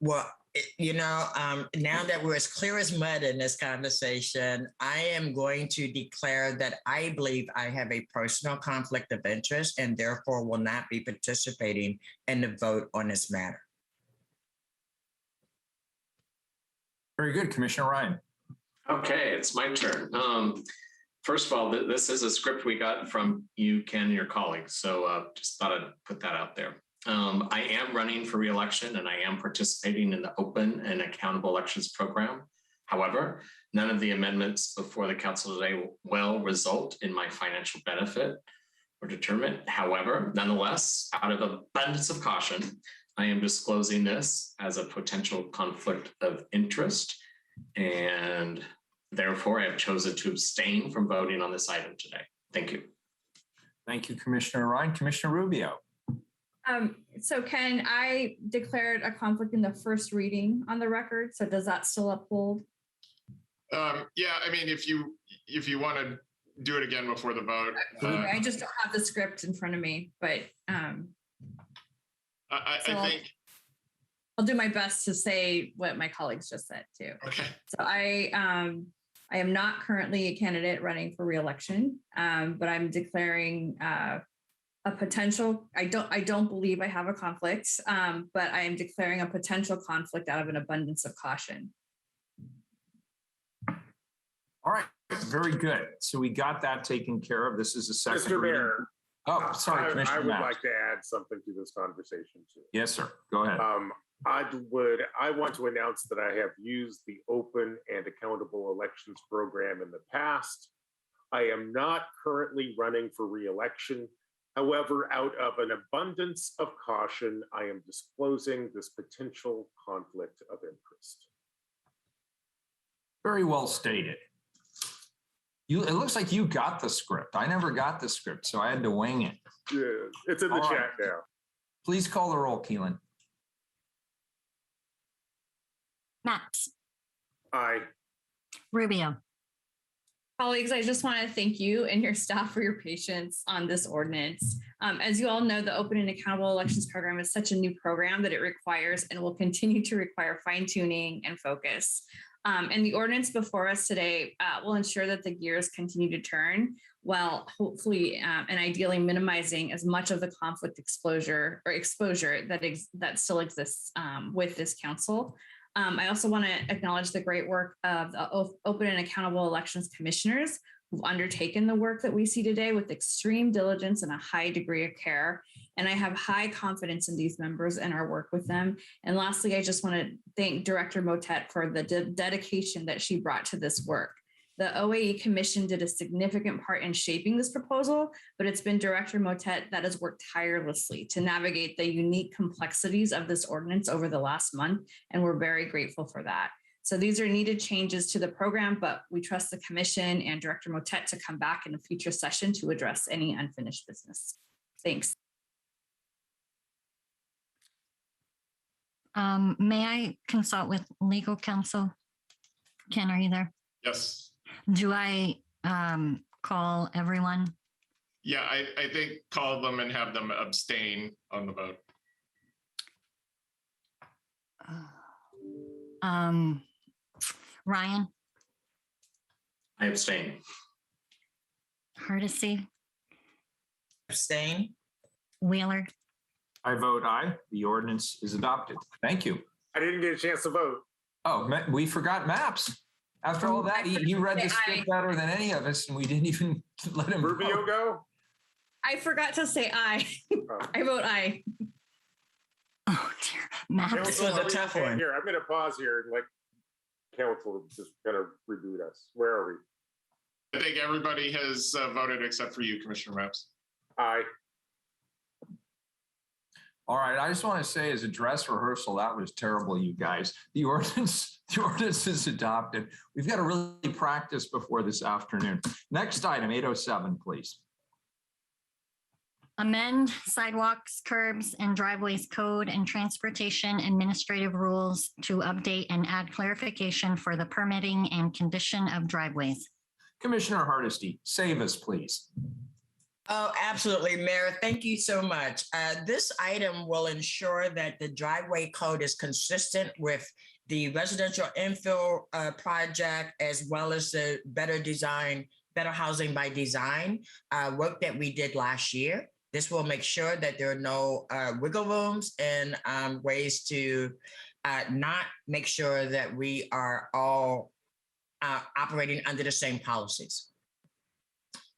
Speaker 11: Well, now that we're as clear as mud in this conversation, I am going to declare that I believe I have a personal conflict of interest and therefore will not be participating in the vote on this matter.
Speaker 2: Very good, Commissioner Ryan.
Speaker 9: Okay, it's my turn. First of all, this is a script we got from you, Ken, and your colleagues. So just thought I'd put that out there. I am running for re-election and I am participating in the open and accountable elections program. However, none of the amendments before the council today will result in my financial benefit or determinant. However, nonetheless, out of abundance of caution, I am disclosing this as a potential conflict of interest, and therefore I have chosen to abstain from voting on this item today. Thank you.
Speaker 2: Thank you, Commissioner Ryan. Commissioner Rubio.
Speaker 14: So Ken, I declared a conflict in the first reading on the record. So does that still uphold?
Speaker 4: Yeah, I mean, if you want to do it again before the vote.
Speaker 14: I just don't have the script in front of me, but
Speaker 4: I think
Speaker 14: I'll do my best to say what my colleagues just said too.
Speaker 4: Okay.
Speaker 14: So I am not currently a candidate running for re-election, but I'm declaring a potential. I don't believe I have a conflict, but I am declaring a potential conflict out of an abundance of caution.
Speaker 2: All right, very good. So we got that taken care of. This is a second.
Speaker 7: Mr. Mayor.
Speaker 2: Oh, sorry, Commissioner
Speaker 7: I would
Speaker 2: Matt.
Speaker 7: like to add something to this conversation too.
Speaker 2: Yes, sir. Go ahead.
Speaker 7: I want to announce that I have used the open and accountable elections program in the past. I am not currently running for re-election. However, out of an abundance of caution, I am disclosing this potential conflict of interest.
Speaker 2: Very well stated. It looks like you got the script. I never got the script, so I had to wing it.
Speaker 7: Yeah, it's in the chat now.
Speaker 2: Please call the roll, Keelan.
Speaker 3: Maps.
Speaker 7: Aye.
Speaker 3: Rubio.
Speaker 14: Colleagues, I just want to thank you and your staff for your patience on this ordinance. As you all know, the Open and Accountable Elections Program is such a new program that it requires and will continue to require fine-tuning and focus. And the ordinance before us today will ensure that the gears continue to turn while hopefully and ideally minimizing as much of the conflict exposure that still exists with this council. I also want to acknowledge the great work of the Open and Accountable Elections Commissioners who've undertaken the work that we see today with extreme diligence and a high degree of care. And I have high confidence in these members and our work with them. And lastly, I just want to thank Director Motet for the dedication that she brought to this work. The OAE Commission did a significant part in shaping this proposal, but it's been Director Motet that has worked tirelessly to navigate the unique complexities of this ordinance over the last month, and we're very grateful for that. So these are needed changes to the program, but we trust the Commission and Director Motet to come back in a future session to address any unfinished business. Thanks.
Speaker 3: May I consult with legal counsel? Ken, are you there?
Speaker 4: Yes.
Speaker 3: Do I call everyone?
Speaker 4: Yeah, I think call them and have them abstain on the vote.
Speaker 3: Ryan?
Speaker 9: I abstain.
Speaker 3: Hardesty?
Speaker 11: Abstain.
Speaker 3: Wheeler?
Speaker 2: I vote aye. The ordinance is adopted. Thank you.
Speaker 7: I didn't get a chance to vote.
Speaker 2: Oh, we forgot Maps. After all that, he read the script better than any of us, and we didn't even let him
Speaker 7: Rubio go?
Speaker 14: I forgot to say aye. I vote aye.
Speaker 3: Oh dear. Maps.
Speaker 11: This was a tough one.
Speaker 7: Here, I'm going to pause here and let council just kind of reboot us. Where are we?
Speaker 4: I think everybody has voted except for you, Commissioner Maps.
Speaker 7: Aye.
Speaker 2: All right, I just want to say as a dress rehearsal, that was terrible, you guys. The ordinance is adopted. We've got to really practice before this afternoon. Next item, 807, please.
Speaker 3: Amend sidewalks, curbs, and driveways code and transportation administrative rules to update and add clarification for the permitting and condition of driveways.
Speaker 2: Commissioner Hardesty, save us, please.
Speaker 11: Oh, absolutely, Mayor. Thank you so much. This item will ensure that the driveway code is consistent with the residential infill project, as well as the better housing by design work that we did last year. This will make sure that there are no wiggle rooms and ways to not make sure that we are all operating under the same policies.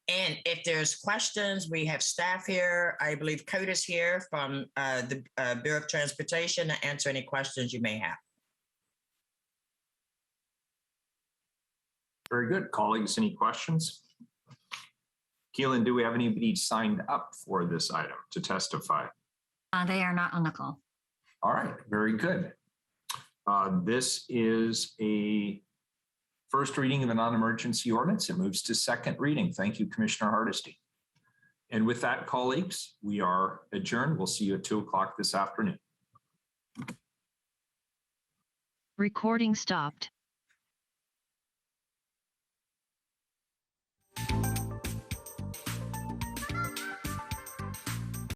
Speaker 11: And if there's questions, we have staff here. I believe Code is here from the Bureau of Transportation to answer any questions you may have.
Speaker 2: Very good. Colleagues, any questions? Keelan, do we have anybody signed up for this item to testify?
Speaker 3: They are not on the call.
Speaker 2: All right, very good. This is a first reading of the non-emergency ordinance. It moves to second reading. Thank you, Commissioner Hardesty. And with that, colleagues, we are adjourned. We'll see you at 2 o'clock this afternoon.
Speaker 20: Recording stopped.